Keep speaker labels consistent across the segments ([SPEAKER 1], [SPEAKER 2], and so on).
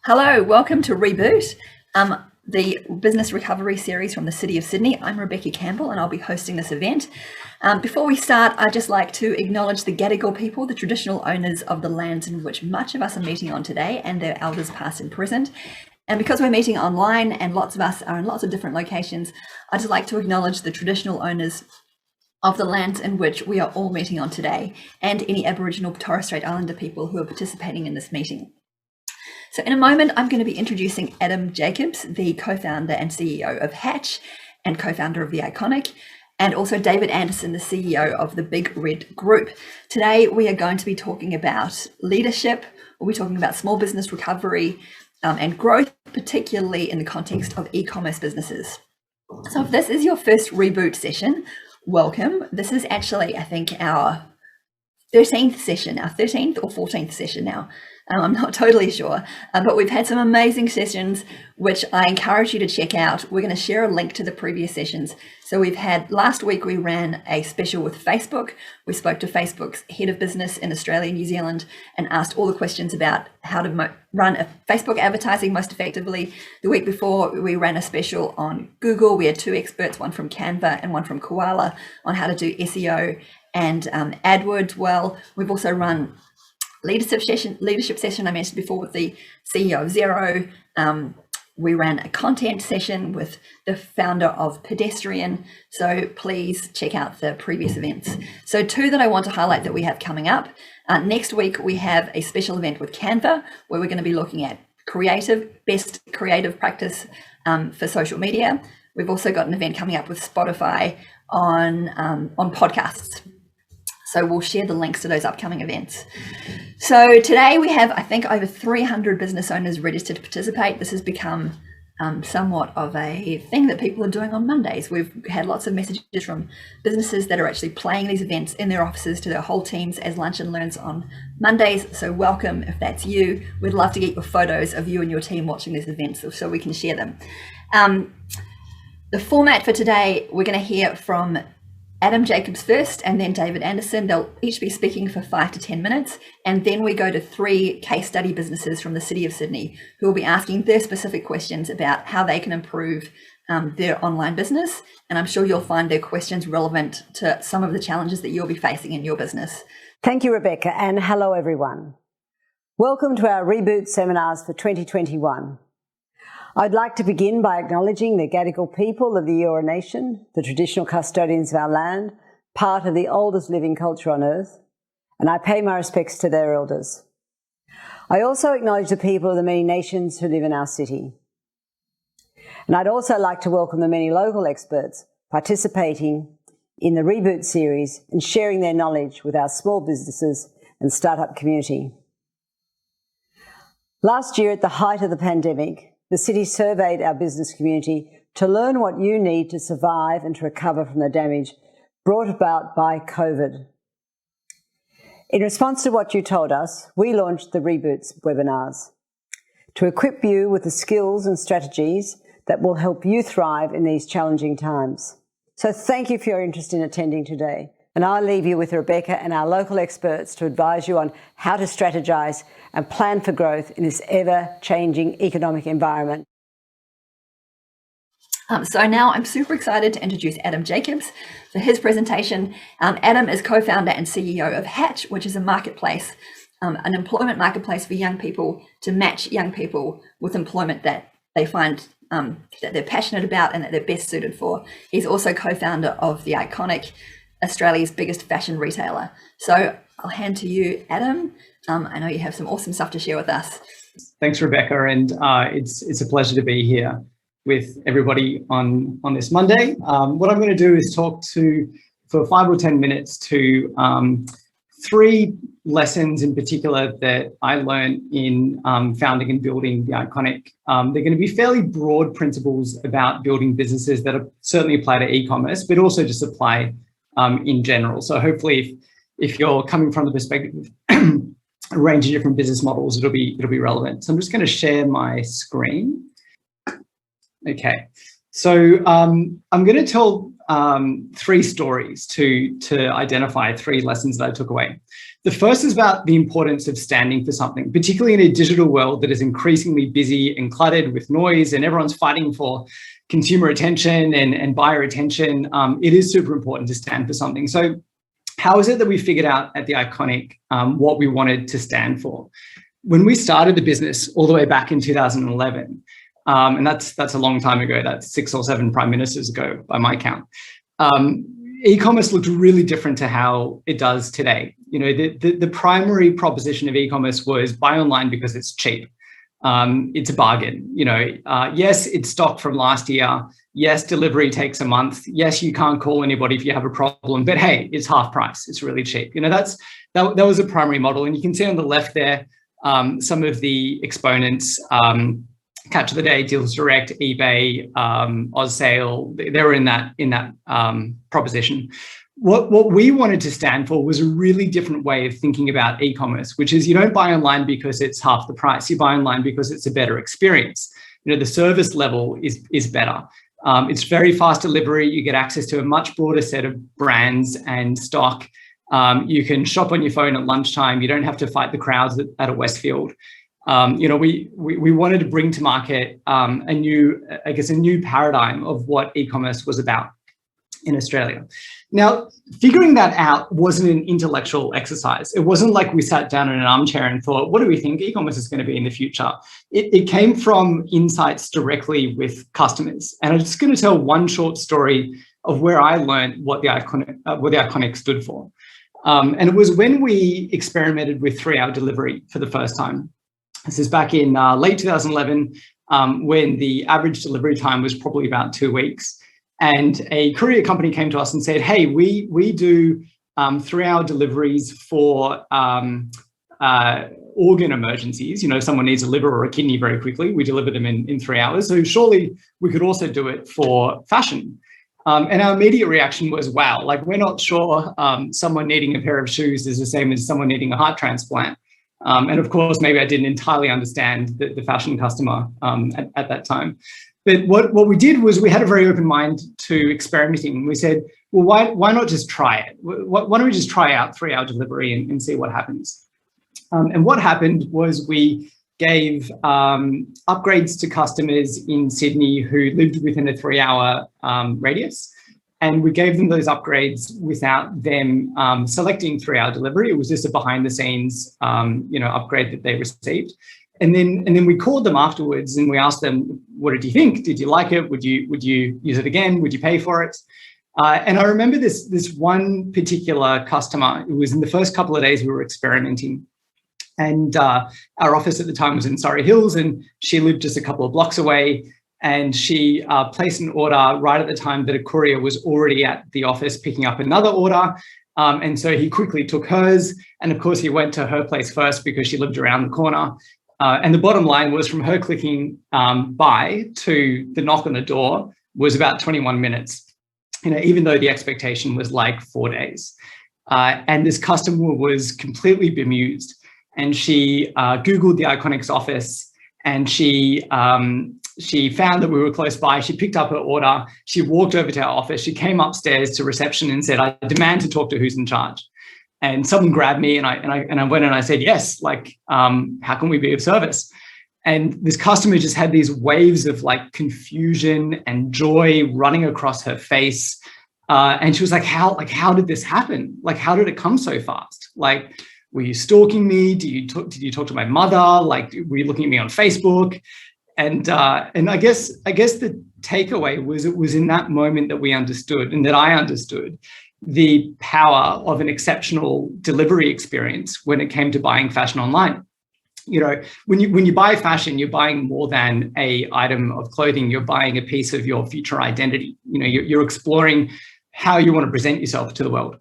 [SPEAKER 1] Hello, welcome to Reboot, the business recovery series from the City of Sydney. I'm Rebecca Campbell and I'll be hosting this event. Before we start, I'd just like to acknowledge the Gadigal people, the traditional owners of the lands in which much of us are meeting on today, and their elders past and present. And because we're meeting online and lots of us are in lots of different locations, I'd just like to acknowledge the traditional owners of the lands in which we are all meeting on today, and any Aboriginal Torres Strait Islander people who are participating in this meeting. So in a moment, I'm going to be introducing Adam Jacobs, the co-founder and CEO of Hatch and co-founder of The Iconic, and also David Anderson, the CEO of the Big Red Group. Today, we are going to be talking about leadership. We'll be talking about small business recovery and growth, particularly in the context of e-commerce businesses. So if this is your first Reboot session, welcome. This is actually, I think, our 13th session, our 13th or 14th session now. I'm not totally sure, but we've had some amazing sessions, which I encourage you to check out. We're going to share a link to the previous sessions. So we've had, last week we ran a special with Facebook. We spoke to Facebook's head of business in Australia and New Zealand and asked all the questions about how to run a Facebook advertising most effectively. The week before we ran a special on Google. We had two experts, one from Canva and one from Koala, on how to do SEO and AdWords well. We've also run leadership session I mentioned before with the CEO of Xero. We ran a content session with the founder of Pedestrian. So please check out the previous events. So two that I want to highlight that we have coming up. Next week, we have a special event with Canva where we're going to be looking at best creative practice for social media. We've also got an event coming up with Spotify on podcasts. So we'll share the links to those upcoming events. So today we have, I think, over 300 business owners registered to participate. This has become somewhat of a thing that people are doing on Mondays. We've had lots of messages from businesses that are actually playing these events in their offices to their whole teams as lunch and learns on Mondays. So welcome if that's you. We'd love to get your photos of you and your team watching these events so we can share them. The format for today, we're going to hear from Adam Jacobs first and then David Anderson. They'll each be speaking for 5 to 10 minutes. And then we go to 3 case study businesses from the City of Sydney who will be asking their specific questions about how they can improve their online business. And I'm sure you'll find their questions relevant to some of the challenges that you'll be facing in your business.
[SPEAKER 2] Thank you, Rebecca, and hello, everyone. Welcome to our Reboot seminars for 2021. I'd like to begin by acknowledging the Gadigal people of the Eora Nation, the traditional custodians of our land, part of the oldest living culture on earth, and I pay my respects to their elders. I also acknowledge the people of the many nations who live in our city. And I'd also like to welcome the many local experts participating in the Reboot series and sharing their knowledge with our small businesses and startup community. Last year, at the height of the pandemic, the City surveyed our business community to learn what you need to survive and to recover from the damage brought about by COVID. In response to what you told us, we launched the Reboots webinars to equip you with the skills and strategies that will help you thrive in these challenging times. So thank you for your interest in attending today. And I'll leave you with Rebecca and our local experts to advise you on how to strategize and plan for growth in this ever-changing economic environment.
[SPEAKER 1] So now I'm super excited to introduce Adam Jacobs for his presentation. Adam is co-founder and CEO of Hatch, which is a marketplace, an employment marketplace for young people to match young people with employment that they find that they're passionate about and that they're best suited for. He's also co-founder of The Iconic, Australia's biggest fashion retailer. So I'll hand to you, Adam. I know you have some awesome stuff to share with us.
[SPEAKER 3] Thanks, Rebecca, and it's a pleasure to be here with everybody on this Monday. What I'm going to do is talk for 5 or 10 minutes to 3 lessons in particular that I learned in founding and building The Iconic. They're going to be fairly broad principles about building businesses that certainly apply to e-commerce, but also just apply in general. So hopefully if you're coming from the perspective of a range of different business models, it'll be relevant. So I'm just going to share my screen. Okay, so I'm going to tell three stories to identify three lessons that I took away. The first is about the importance of standing for something, particularly in a digital world that is increasingly busy and cluttered with noise, and everyone's fighting for consumer attention and buyer attention. It is super important to stand for something. So how is it that we figured out at The Iconic what we wanted to stand for? When we started the business all the way back in 2011, and that's a long time ago, that's 6 or 7 prime ministers ago by my count, e-commerce looked really different to how it does today. You know, the primary proposition of e-commerce was buy online because it's cheap. It's a bargain. You know, yes, it's stock from last year. Yes, delivery takes a month. Yes, you can't call anybody if you have a problem, but hey, it's half price. It's really cheap. You know, that was a primary model. And you can see on the left there, some of the exponents, Catch of the Day, Deals Direct, eBay, OzSale, they were in that proposition. What we wanted to stand for was a really different way of thinking about e-commerce, which is you don't buy online because it's half the price. You buy online because it's a better experience. You know, the service level is better. It's very fast delivery. You get access to a much broader set of brands and stock. You can shop on your phone at lunchtime. You don't have to fight the crowds at a Westfield. You know, we wanted to bring to market a new paradigm of what e-commerce was about in Australia. Now, figuring that out wasn't an intellectual exercise. It wasn't like we sat down in an armchair and thought, what do we think e-commerce is going to be in the future? It came from insights directly with customers. And I'm just going to tell one short story of where I learned what the Iconic stood for. And it was when we experimented with 3-hour delivery for the first time. This is back in late 2011, when the average delivery time was probably about 2 weeks. And a courier company came to us and said, hey, we do 3-hour deliveries for organ emergencies. You know, if someone needs a liver or a kidney very quickly, we deliver them in 3 hours. So surely we could also do it for fashion. And our immediate reaction was, wow, like we're not sure someone needing a pair of shoes is the same as someone needing a heart transplant. And of course, maybe I didn't entirely understand the fashion customer at that time. But what we did was we had a very open mind to experimenting. We said, well, why not just try it? Why don't we just try out 3-hour delivery and see what happens? And what happened was we gave upgrades to customers in Sydney who lived within a 3-hour radius. And we gave them those upgrades without them selecting 3-hour delivery. It was just a behind the scenes upgrade that they received. And then we called them afterwards and we asked them, what did you think? Did you like it? Would you use it again? Would you pay for it? And I remember this one particular customer. It was in the first couple of days we were experimenting. And our office at the time was in Surrey Hills, and she lived just a couple of blocks away. And she placed an order right at the time that a courier was already at the office picking up another order. And so he quickly took hers. And of course, he went to her place first because she lived around the corner. And the bottom line was from her clicking buy to the knock on the door was about 21 minutes, you know, even though the expectation was like 4 days. And this customer was completely bemused. And she Googled the Iconic's office, and she found that we were close by. She picked up her order. She walked over to our office. She came upstairs to reception and said, I demand to talk to who's in charge. And someone grabbed me and I went and I said, yes, like, how can we be of service? And this customer just had these waves of like confusion and joy running across her face. And she was like, how did this happen? Like, how did it come so fast? Like, were you stalking me? Did you talk to my mother? Like, were you looking at me on Facebook? And I guess the takeaway was it was in that moment that we understood, and that I understood, the power of an exceptional delivery experience when it came to buying fashion online. You know, when you buy fashion, you're buying more than an item of clothing. You're buying a piece of your future identity. You know, you're exploring how you want to present yourself to the world.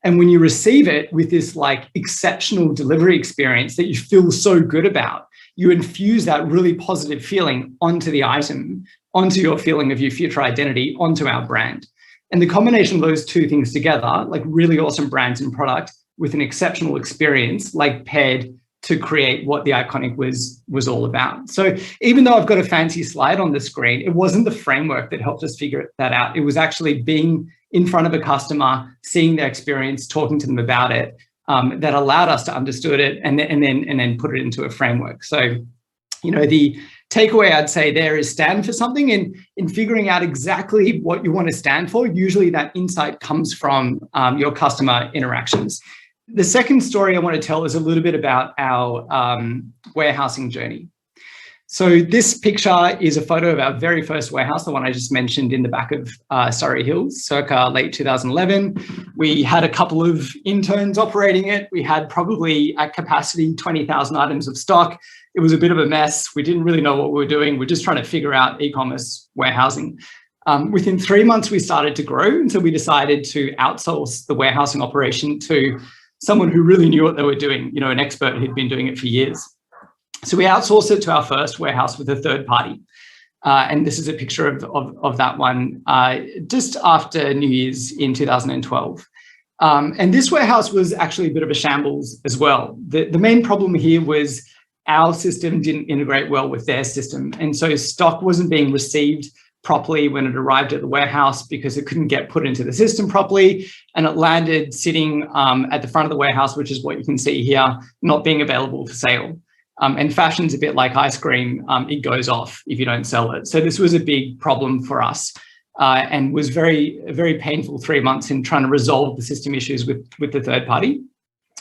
[SPEAKER 3] And when you receive it with this like exceptional delivery experience that you feel so good about, you infuse that really positive feeling onto the item, onto your feeling of your future identity, onto our brand. And the combination of those two things together, like really awesome brands and product with an exceptional experience, like paired to create what the Iconic was all about. So even though I've got a fancy slide on the screen, it wasn't the framework that helped us figure that out. It was actually being in front of a customer, seeing their experience, talking to them about it, that allowed us to understand it and then put it into a framework. So, you know, the takeaway I'd say there is stand for something, and in figuring out exactly what you want to stand for, usually that insight comes from your customer interactions. The second story I want to tell is a little bit about our warehousing journey. So this picture is a photo of our very first warehouse, the one I just mentioned in the back of Surrey Hills, circa late 2011. We had a couple of interns operating it. We had probably at capacity 20,000 items of stock. It was a bit of a mess. We didn't really know what we were doing. We're just trying to figure out e-commerce warehousing. Within 3 months, we started to grow, and so we decided to outsource the warehousing operation to someone who really knew what they were doing, you know, an expert who'd been doing it for years. So we outsourced it to our first warehouse with a third party. And this is a picture of that one just after New Year's in 2012. And this warehouse was actually a bit of a shambles as well. The main problem here was our system didn't integrate well with their system. And so stock wasn't being received properly when it arrived at the warehouse because it couldn't get put into the system properly. And it landed sitting at the front of the warehouse, which is what you can see here, not being available for sale. And fashion's a bit like ice cream. It goes off if you don't sell it. So this was a big problem for us and was very, very painful 3 months in trying to resolve the system issues with the third party.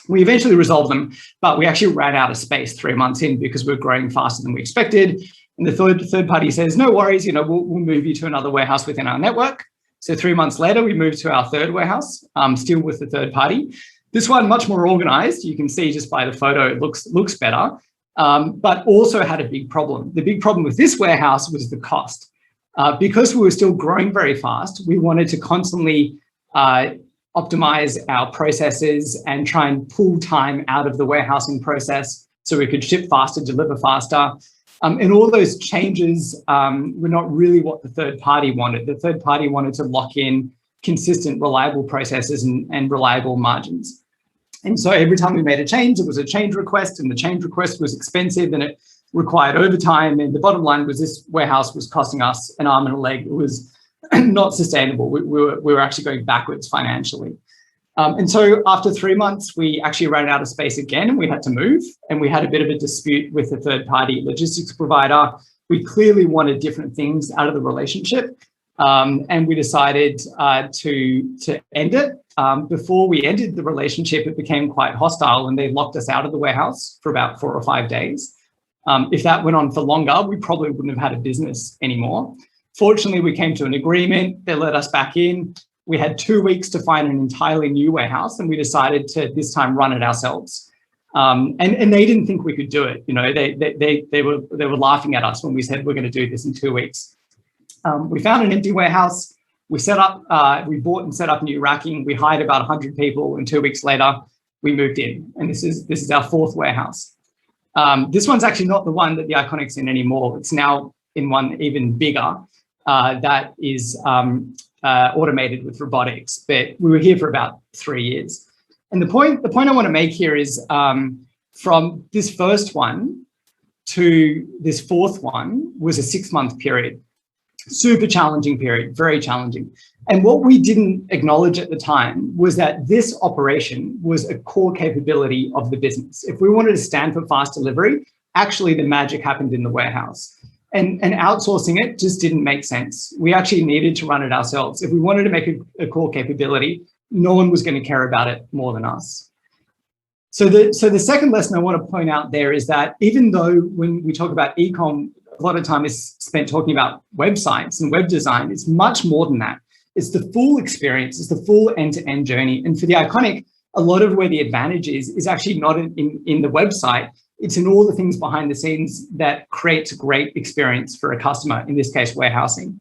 [SPEAKER 3] We eventually resolved them, but we actually ran out of space 3 months in because we're growing faster than we expected. And the third party says, no worries, you know, we'll move you to another warehouse within our network. So 3 months later, we moved to our third warehouse, still with the third party. This one, much more organized. You can see just by the photo, it looks better, but also had a big problem. The big problem with this warehouse was the cost. Because we were still growing very fast, we wanted to constantly optimize our processes and try and pull time out of the warehousing process so we could ship faster, deliver faster. And all those changes were not really what the third party wanted. The third party wanted to lock in consistent, reliable processes and reliable margins. And so every time we made a change, it was a change request, and the change request was expensive and it required overtime. And the bottom line was this warehouse was costing us an arm and a leg. It was not sustainable. We were actually going backwards financially. And so after 3 months, we actually ran out of space again and we had to move, and we had a bit of a dispute with the third party logistics provider. We clearly wanted different things out of the relationship, and we decided to end it. Before we ended the relationship, it became quite hostile and they locked us out of the warehouse for about 4 or 5 days. If that went on for longer, we probably wouldn't have had a business anymore. Fortunately, we came to an agreement. They let us back in. We had 2 weeks to find an entirely new warehouse, and we decided to this time run it ourselves. And they didn't think we could do it. You know, they were laughing at us when we said we're going to do this in 2 weeks. We found an empty warehouse. We bought and set up new racking. We hired about 100 people, and 2 weeks later, we moved in. And this is our fourth warehouse. This one's actually not the one that the Iconic's in anymore. It's now in one even bigger that is automated with robotics. But we were here for about 3 years. And the point I want to make here is from this first one to this fourth one was a 6-month period. Super challenging period, very challenging. And what we didn't acknowledge at the time was that this operation was a core capability of the business. If we wanted to stand for fast delivery, actually the magic happened in the warehouse. And outsourcing it just didn't make sense. We actually needed to run it ourselves. If we wanted to make a core capability, no one was going to care about it more than us. So the second lesson I want to point out there is that even though when we talk about e-com, a lot of time is spent talking about websites and web design, it's much more than that. It's the full experience, it's the full end-to-end journey. And for the Iconic, a lot of where the advantage is actually not in the website, it's in all the things behind the scenes that creates a great experience for a customer, in this case, warehousing.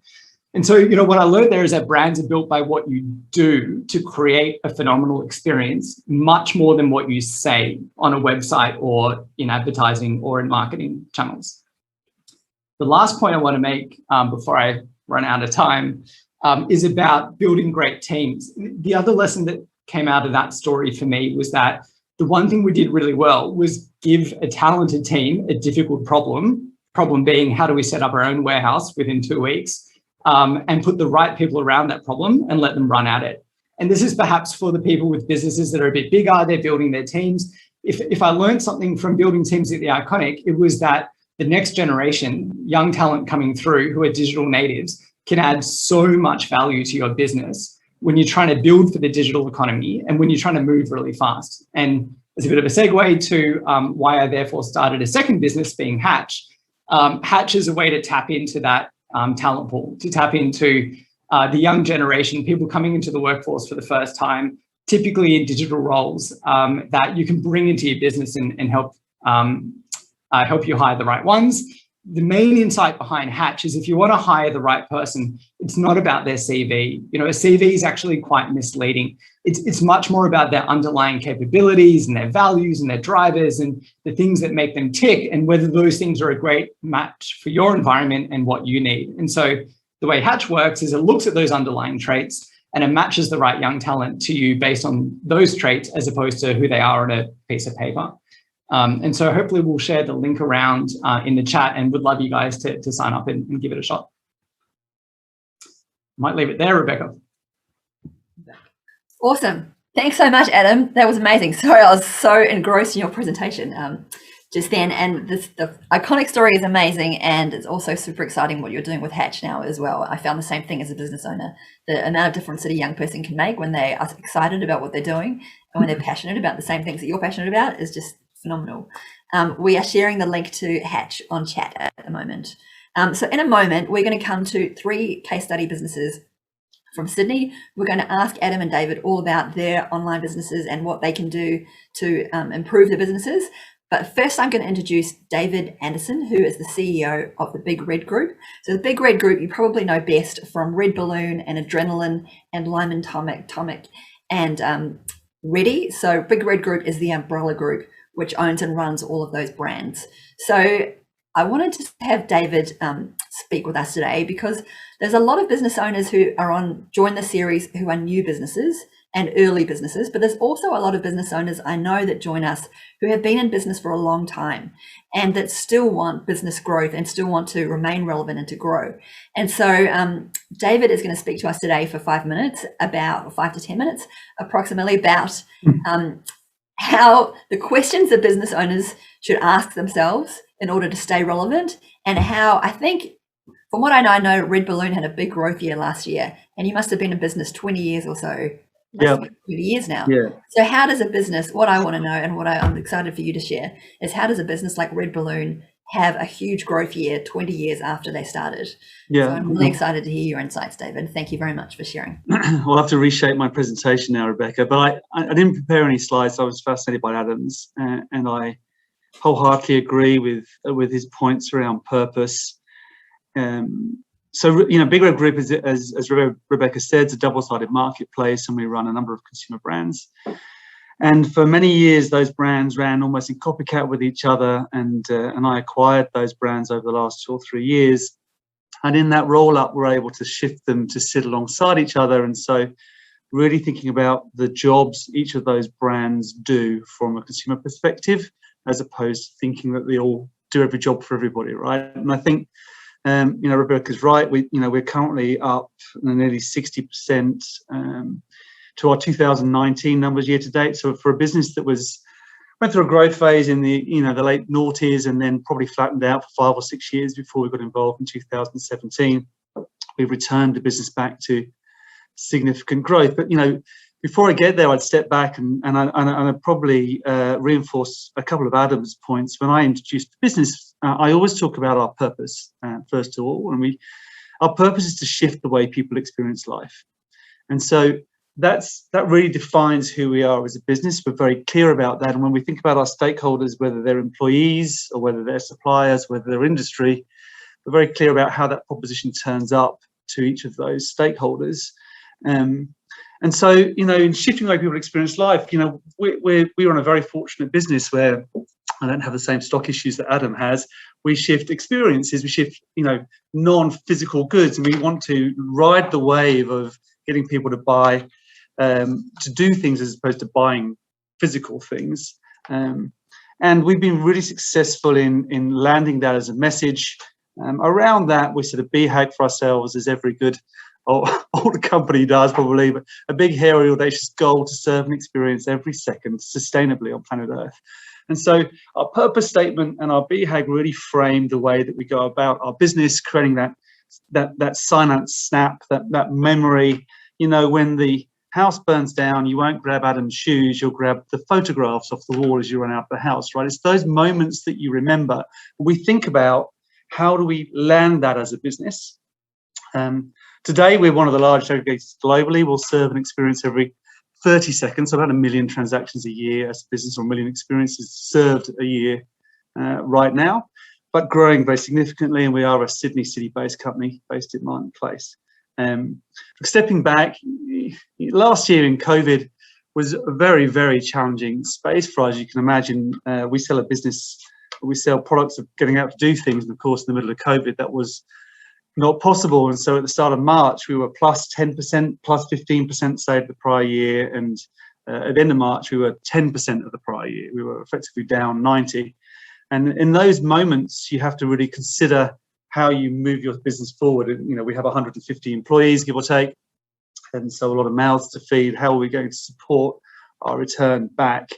[SPEAKER 3] And so, you know, what I learned there is that brands are built by what you do to create a phenomenal experience, much more than what you say on a website or in advertising or in marketing channels. The last point I want to make before I run out of time is about building great teams. The other lesson that came out of that story for me was that the one thing we did really well was give a talented team a difficult problem being, how do we set up our own warehouse within 2 weeks, and put the right people around that problem and let them run at it. And this is perhaps for the people with businesses that are a bit bigger, they're building their teams. If I learned something from building teams at the Iconic, it was that the next generation, young talent coming through who are digital natives, can add so much value to your business when you're trying to build for the digital economy and when you're trying to move really fast. And as a bit of a segue to why I therefore started a second business, being Hatch. Hatch is a way to tap into that talent pool, to tap into the young generation, people coming into the workforce for the first time, typically in digital roles, that you can bring into your business and help you hire the right ones. The main insight behind Hatch is if you want to hire the right person, it's not about their CV. You know, a CV is actually quite misleading. It's much more about their underlying capabilities and their values and their drivers and the things that make them tick, and whether those things are a great match for your environment and what you need. And so the way Hatch works is it looks at those underlying traits and it matches the right young talent to you based on those traits as opposed to who they are on a piece of paper. And so hopefully we'll share the link around in the chat, and would love you guys to sign up and give it a shot. Might leave it there, Rebecca.
[SPEAKER 1] Awesome. Thanks so much, Adam. That was amazing. Sorry, I was so engrossed in your presentation just then. And the Iconic story is amazing, and it's also super exciting what you're doing with Hatch now as well. I found the same thing as a business owner. The amount of difference that a young person can make when they are excited about what they're doing and when they're passionate about the same things that you're passionate about is just phenomenal. We are sharing the link to Hatch on chat at the moment. So in a moment, we're going to come to 3 case study businesses from Sydney. We're going to ask Adam and David all about their online businesses and what they can do to improve their businesses. But first, I'm going to introduce David Anderson, who is the CEO of the Big Red Group. So the Big Red Group, you probably know best from RedBalloon and Adrenaline and Lyman Tomic and Ready. So Big Red Group is the umbrella group which owns and runs all of those brands. So I wanted to have David speak with us today because there's a lot of business owners who are join the series who are new businesses and early businesses, but there's also a lot of business owners I know that join us who have been in business for a long time and that still want business growth and still want to remain relevant and to grow. And so David is going to speak to us today for 5 minutes, about 5 to 10 minutes, approximately, about how the questions that business owners should ask themselves in order to stay relevant, and how I think, from what I know RedBalloon had a big growth year last year, and you must have been in business 20 years or so. Yeah, 20 years now. Yeah. So how does a business, what I want to know and what I'm excited for you to share is, how does a business like RedBalloon have a huge growth year 20 years after they started? Yeah. So I'm really excited to hear your insights, David. Thank you very much for sharing.
[SPEAKER 4] I'll have to reshape my presentation now, Rebecca, but I didn't prepare any slides. I was fascinated by Adam's, and I wholeheartedly agree with his points around purpose. So, you know, Big Red Group is, as Rebecca said, it's a double-sided marketplace, and we run a number of consumer brands. And for many years, those brands ran almost in copycat with each other, and I acquired those brands over the last 2 or 3 years. And in that roll-up, we're able to shift them to sit alongside each other. And so really thinking about the jobs each of those brands do from a consumer perspective, as opposed to thinking that they all do every job for everybody, right? And I think, you know, Rebecca's right. We're currently up nearly 60% to our 2019 numbers year to date. So for a business that went through a growth phase in the late noughties and then probably flattened out for 5 or 6 years before we got involved in 2017, we've returned the business back to significant growth. But, you know, before I get there, I'd step back and I'd probably reinforce a couple of Adam's points. When I introduce the business, I always talk about our purpose, first of all. And our purpose is to shift the way people experience life. And so that really defines who we are as a business. We're very clear about that. And when we think about our stakeholders, whether they're employees or whether they're suppliers, whether they're industry, we're very clear about how that proposition turns up to each of those stakeholders. And so, you know, in shifting the way people experience life, you know, we're on a very fortunate business where I don't have the same stock issues that Adam has. We shift experiences, we shift, you know, non-physical goods, and we want to ride the wave of getting people to buy, to do things as opposed to buying physical things. And we've been really successful in landing that as a message. Around that, we set a BHAG for ourselves, as every good older company does probably, but a big, hairy, audacious goal to serve and experience every second sustainably on planet Earth. And so our purpose statement and our BHAG really frame the way that we go about our business, creating that silent snap, that memory. You know, when the house burns down, you won't grab Adam's shoes, you'll grab the photographs off the wall as you run out of the house, right? It's those moments that you remember. We think about how do we land that as a business. Today, we're one of the largest aggregators globally. We'll serve an experience every 30 seconds, so about 1 million transactions a year as a business, or 1 million experiences served a year right now, but growing very significantly. And we are a Sydney city-based company based in Martin Place. Stepping back, last year in COVID was a very, very challenging space for us. You can imagine we sell a business, we sell products of getting out to do things. And of course, in the middle of COVID, that was not possible. And so at the start of March, we were plus 10%, plus 15% saved the prior year. And at the end of March, we were 10% of the prior year. We were effectively down 90. And in those moments, you have to really consider how you move your business forward. And, you know, we have 150 employees, give or take. And so a lot of mouths to feed. How are we going to support our return back?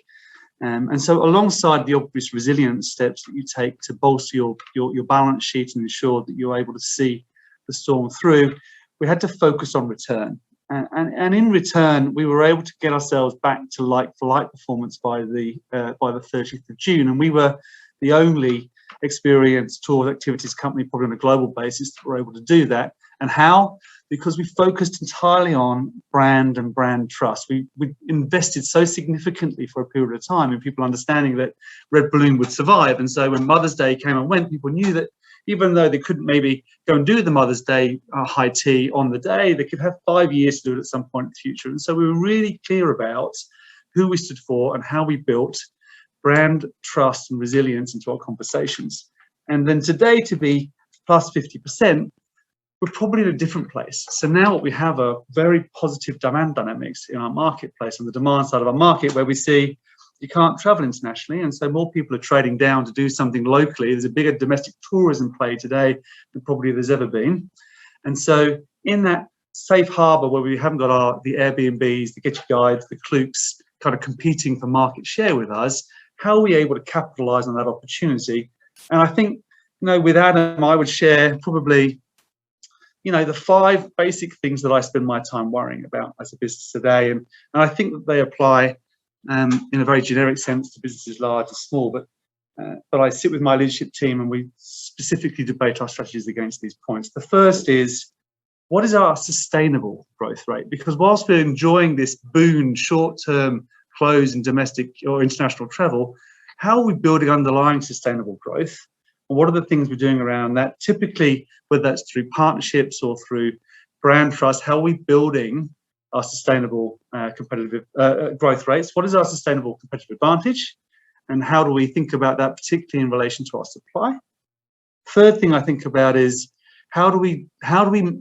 [SPEAKER 4] And so alongside the obvious resilience steps that you take to bolster your balance sheet and ensure that you're able to see the storm through, we had to focus on return. And in return, we were able to get ourselves back to like-for-like performance by the 30th of June. And we were the only experience tours activities company, probably on a global basis, that were able to do that. And how? Because we focused entirely on brand and brand trust. We invested so significantly for a period of time in people understanding that RedBalloon would survive. And so when Mother's Day came and went, people knew that even though they couldn't maybe go and do the Mother's Day high tea on the day, they could have 5 years to do it at some point in the future. And so we were really clear about who we stood for and how we built brand trust and resilience into our conversations. And then today, to be plus 50%, we're probably in a different place. So now what we have are very positive demand dynamics in our marketplace, on the demand side of our market, where we see you can't travel internationally, and so more people are trading down to do something locally. There's a bigger domestic tourism play today than probably there's ever been. And so in that safe harbor where we haven't got the Airbnbs, the Get Your Guides, the Klooks kind of competing for market share with us, how are we able to capitalize on that opportunity? And I think, you know, with Adam, I would share probably, you know, the 5 basic things that I spend my time worrying about as a business today. And I think that they apply in a very generic sense to businesses large and small. But I sit with my leadership team and we specifically debate our strategies against these points. The first is, what is our sustainable growth rate? Because whilst we're enjoying this boon, short-term close in domestic or international travel, how are we building underlying sustainable growth? And what are the things we're doing around that? Typically, whether that's through partnerships or through brand trust, how are we building our sustainable competitive growth rates? What is our sustainable competitive advantage? And how do we think about that, particularly in relation to our supply? Third thing I think about is, how do we calculate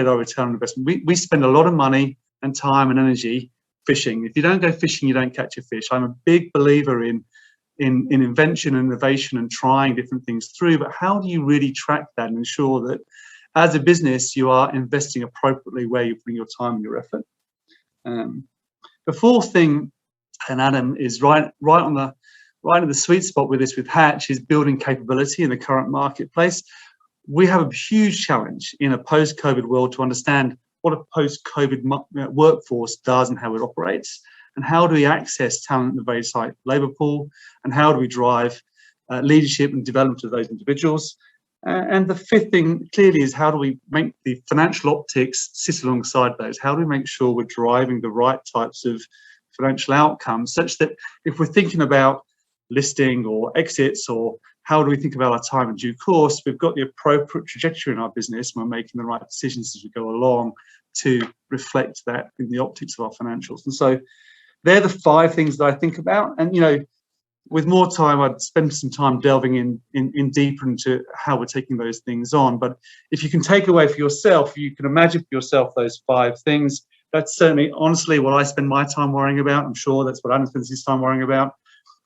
[SPEAKER 4] our return on investment? We spend a lot of money and time and energy fishing. If you don't go fishing, you don't catch a fish. I'm a big believer in invention and innovation and trying different things through, but how do you really track that and ensure that as a business you are investing appropriately where you're putting your time and your effort? The fourth thing, and Adam is right in the sweet spot with this with Hatch, is building capability in the current marketplace. We have a huge challenge in a post-COVID world to understand what a post-COVID workforce does and how it operates, and how do we access talent in the very tight labour pool, and how do we drive leadership and development of those individuals. And the fifth thing clearly is, how do we make the financial optics sit alongside those? How do we make sure we're driving the right types of financial outcomes, such that if we're thinking about listing or exits, or how do we think about our time in due course, we've got the appropriate trajectory in our business and we're making the right decisions as we go along to reflect that in the optics of our financials. And so they're the 5 things that I think about. And, you know, with more time, I'd spend some time delving in deeper into how we're taking those things on. But if you can take away for yourself, you can imagine for yourself those 5 things, That's certainly, honestly, what I spend my time worrying about. I'm sure that's what Adam spends his time worrying about.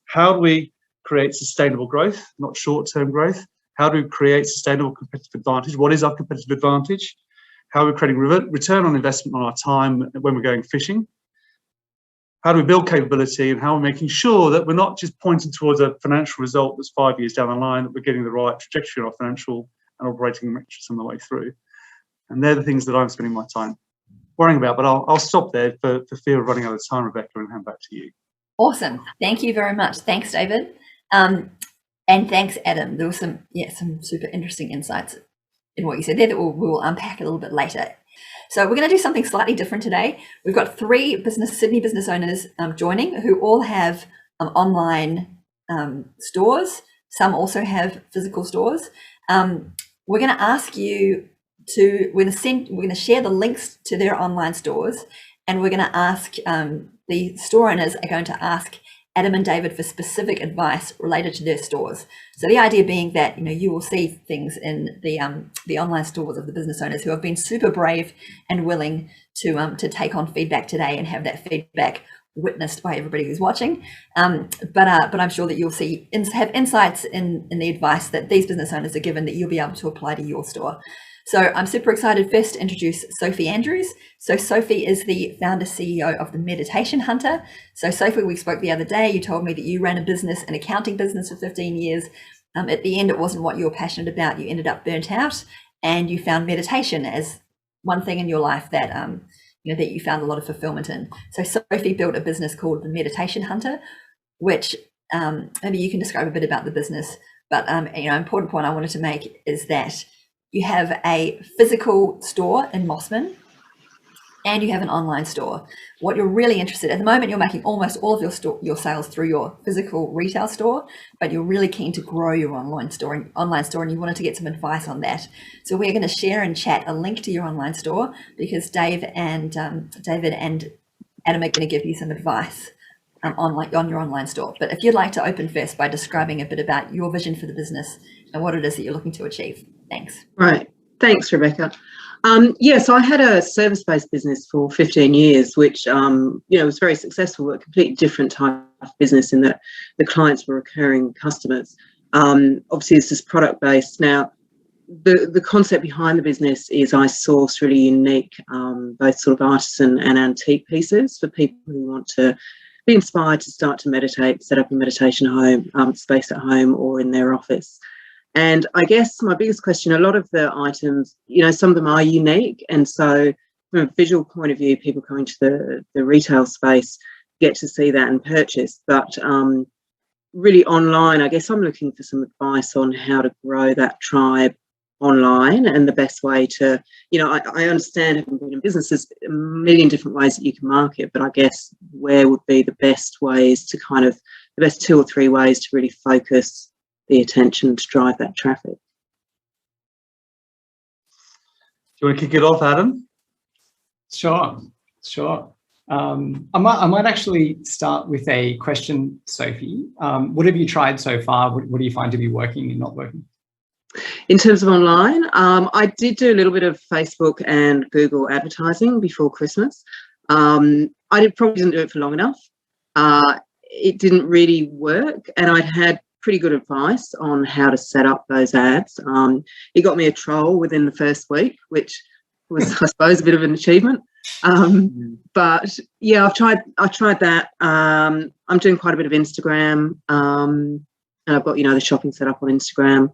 [SPEAKER 4] How do we create sustainable growth, not short-term growth? How do we create sustainable competitive advantage? What is our competitive advantage? How are we creating return on investment on our time when we're going fishing? How do we build capability, and how are we making sure that we're not just pointing towards a financial result that's 5 years down the line, that we're getting the right trajectory on our financial and operating metrics on the way through? And they're the things that I'm spending my time worrying about. But I'll stop there for fear of running out of time, Rebecca, and hand back to you.
[SPEAKER 1] Awesome. Thank you very much. Thanks, David. And thanks, Adam. There were some super interesting insights in what you said there that we'll unpack a little bit later. So we're going to do something slightly different today. We've got 3 Sydney business owners joining, who all have online stores. Some also have physical stores. We're going to ask you to, we're going to share the links to their online stores, and we're going to ask, the store owners are going to ask Adam and David for specific advice related to their stores. So the idea being that, you know, you will see things in the online stores of the business owners who have been super brave and willing to take on feedback today and have that feedback witnessed by everybody who's watching. But I'm sure that you'll have insights in the advice that these business owners are given that you'll be able to apply to your store. So I'm super excited first to introduce Sophie Andrews. So Sophie is the founder CEO of the Meditation Hunter. So Sophie, we spoke the other day, you told me that you ran an accounting business for 15 years. At the end, it wasn't what you were passionate about. You ended up burnt out, and you found meditation as one thing in your life that that you found a lot of fulfillment in. So Sophie built a business called the Meditation Hunter, which maybe you can describe a bit about the business. But important point I wanted to make is that you have a physical store in Mossman, and you have an online store. What you're really interested in, at the moment, you're making almost all of your sales through your physical retail store, but you're really keen to grow your online store, and you wanted to get some advice on that. So we're going to share in chat a link to your online store, because David and Adam are going to give you some advice on your online store. But if you'd like to open first by describing a bit about your vision for the business and what it is that you're looking to achieve. Thanks.
[SPEAKER 5] Right. Thanks, Rebecca. So I had a service-based business for 15 years, which, was very successful, a completely different type of business in that the clients were recurring customers. Obviously, this is product-based. Now, the concept behind the business is I source really unique, both sort of artisan and antique pieces for people who want to be inspired to start to meditate, set up a meditation home, space at home or in their office. And I guess my biggest question, a lot of the items, some of them are unique. And so from a visual point of view, people coming to the retail space get to see that and purchase. But really online, I guess I'm looking for some advice on how to grow that tribe online, and the best way to, I understand, having been in business, there's a million different ways that you can market, but I guess where would be the best ways to the best 2 or 3 ways to really focus the attention to drive that traffic.
[SPEAKER 4] Do you want to kick it off, Adam?
[SPEAKER 3] Sure. I might actually start with a question, Sophie. What have you tried so far? What do you find to be working and not working?
[SPEAKER 5] In terms of online, I did do a little bit of Facebook and Google advertising before Christmas. I probably didn't do it for long enough. It didn't really work, and I'd had pretty good advice on how to set up those ads. It got me a troll within the first week, which was, I suppose, a bit of an achievement. But yeah, I tried that. I'm doing quite a bit of Instagram, and I've got the shopping set up on Instagram,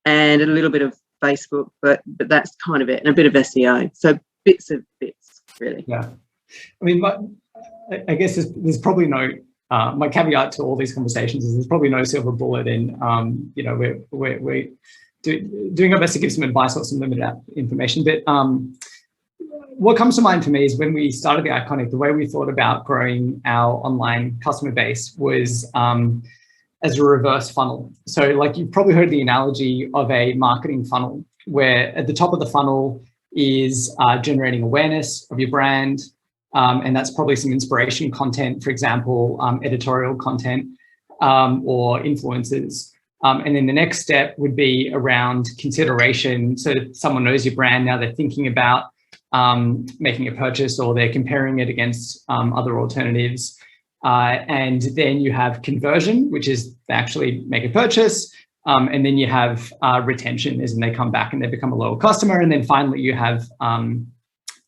[SPEAKER 5] and a little bit of Facebook, but that's kind of it, and a bit of SEO. So bits, really. Yeah.
[SPEAKER 3] I mean, I guess there's probably no. My caveat to all these conversations is there's probably no silver bullet in, we're doing our best to give some advice or some limited information. But what comes to mind for me is when we started the Iconic, the way we thought about growing our online customer base was as a reverse funnel. So like you've probably heard the analogy of a marketing funnel, where at the top of the funnel is generating awareness of your brand. And that's probably some inspiration content, for example, editorial content or influencers. And then the next step would be around consideration. So someone knows your brand, now they're thinking about making a purchase, or they're comparing it against other alternatives. And then you have conversion, which is they actually make a purchase. And then you have retention, as in they come back and they become a loyal customer. And then finally you have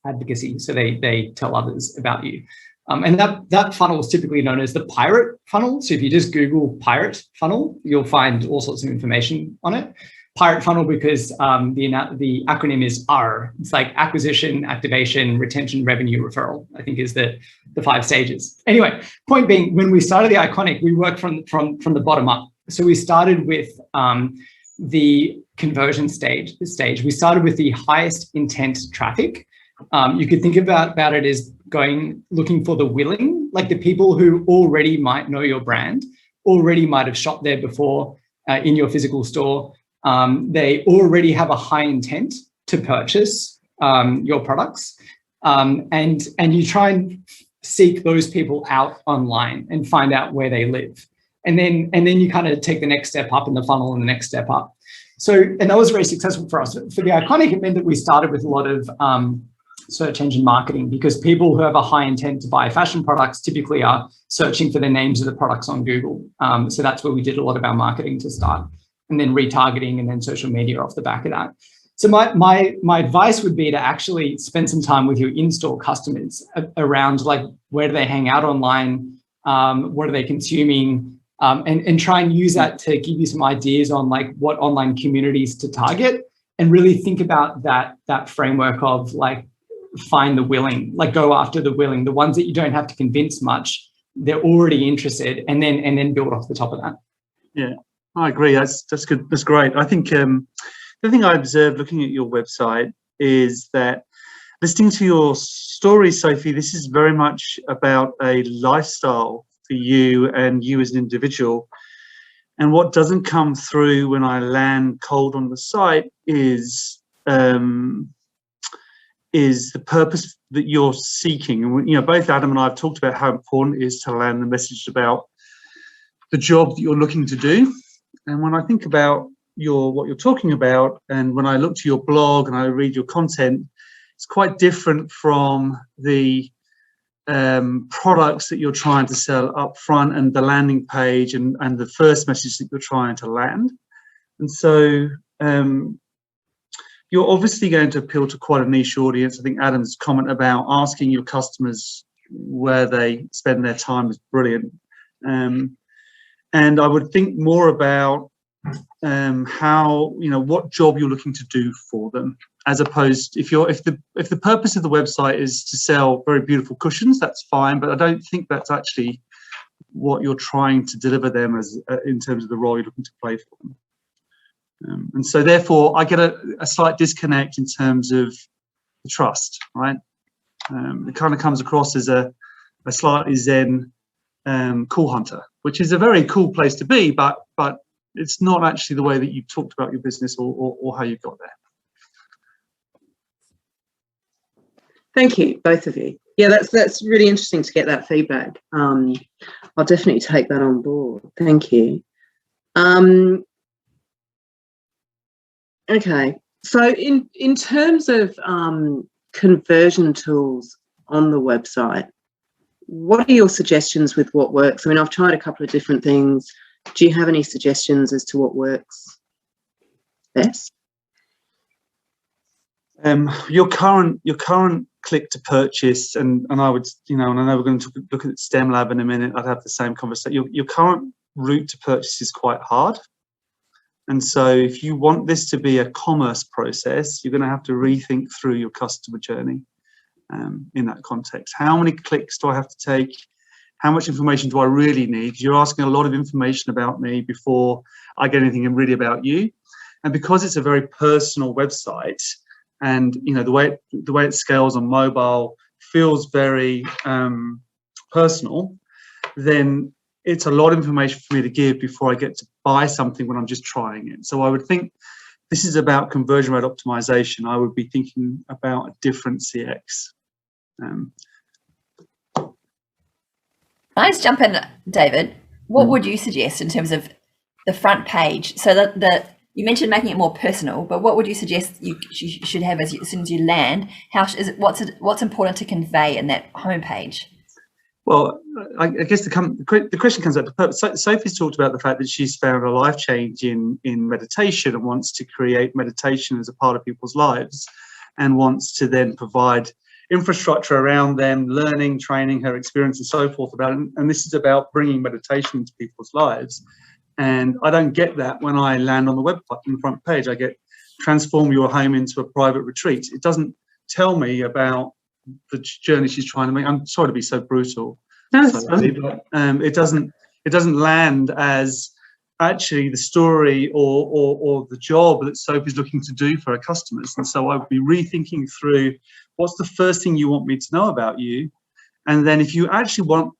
[SPEAKER 3] advocacy, so they tell others about you. And that funnel is typically known as the pirate funnel. So if you just Google pirate funnel, you'll find all sorts of information on it. Pirate funnel because the acronym is R. It's like acquisition, activation, retention, revenue, referral, I think is the 5 stages. Anyway, point being, when we started the Iconic, we worked from the bottom up. So we started with the conversion stage. We started with the highest intent traffic. You could think about it as looking for the willing, like the people who already might know your brand, already might have shopped there before in your physical store. They already have a high intent to purchase your products, and you try and seek those people out online and find out where they live, and then you kind of take the next step up in the funnel and the next step up. So, and that was very successful for us. For the Iconic, it meant that we started with a lot of search engine marketing, because people who have a high intent to buy fashion products typically are searching for the names of the products on Google. So that's where we did a lot of our marketing to start, and then retargeting and then social media off the back of that. So my advice would be to actually spend some time with your in-store customers around, like, where do they hang out online? What are they consuming? And try and use that to give you some ideas on, like, what online communities to target, and really think about that framework of, like, find the willing, like, go after the willing, the ones that you don't have to convince much, they're already interested, and then build off the top of that.
[SPEAKER 4] Yeah, I agree. That's good. That's great. I think the thing I observed looking at your website is that, listening to your story, Sophie, this is very much about a lifestyle for you and you as an individual. And what doesn't come through when I land cold on the site is the purpose that you're seeking. And, you know, both Adam and I have talked about how important it is to land the message about the job that you're looking to do. And when I think about what you're talking about, and when I look to your blog and I read your content, it's quite different from the products that you're trying to sell up front, and the landing page and the first message that you're trying to land. And so you're obviously going to appeal to quite a niche audience. I think Adam's comment about asking your customers where they spend their time is brilliant. And I would think more about how, you know, what job you're looking to do for them, as opposed, if the purpose of the website is to sell very beautiful cushions, that's fine, but I don't think that's actually what you're trying to deliver them as in terms of the role you're looking to play for them. And so therefore I get a slight disconnect in terms of the trust, right? It kind of comes across as a slightly zen cool hunter, which is a very cool place to be, but it's not actually the way that you talked about your business or how you got there.
[SPEAKER 5] Thank you, both of you. Yeah, that's really interesting to get that feedback. I'll definitely take that on board. Thank you. Okay, so in terms of conversion tools on the website, what are your suggestions with what works? I mean, I've tried a couple of different things. Do you have any suggestions as to what works best?
[SPEAKER 4] Your current click to purchase, and I would, you know, and I know we're going to look at STEM Lab in a minute. I'd have the same conversation. Your current route to purchase is quite hard, and so if you want this to be a commerce process, you're going to have to rethink through your customer journey in that context. How many clicks do I have to take? How much information do I really need? Because you're asking a lot of information about me before I get anything really about you, and because it's a very personal website. And, you know, the way it scales on mobile feels very personal, then it's a lot of information for me to give before I get to buy something when I'm just trying it. So I would think this is about conversion rate optimization. I would be thinking about a different CX.
[SPEAKER 1] Can I just jump in, David? What would you suggest in terms of the front page? So that you mentioned making it more personal, but what would you suggest you should have as soon as you land? What's important to convey in that homepage?
[SPEAKER 4] Well, I guess the question comes up. Sophie's talked about the fact that she's found a life change in meditation and wants to create meditation as a part of people's lives, and wants to then provide infrastructure around them, learning, training, her experience, and so forth about it. And this is about bringing meditation into people's lives. And I don't get that when I land on the website in the front page. I get transform your home into a private retreat. It doesn't tell me about the journey she's trying to make. I'm sorry to be so brutal.
[SPEAKER 5] But
[SPEAKER 4] it doesn't land as actually the story or the job that Sophie's looking to do for her customers. And so I would be rethinking through, what's the first thing you want me to know about you? And then if you actually want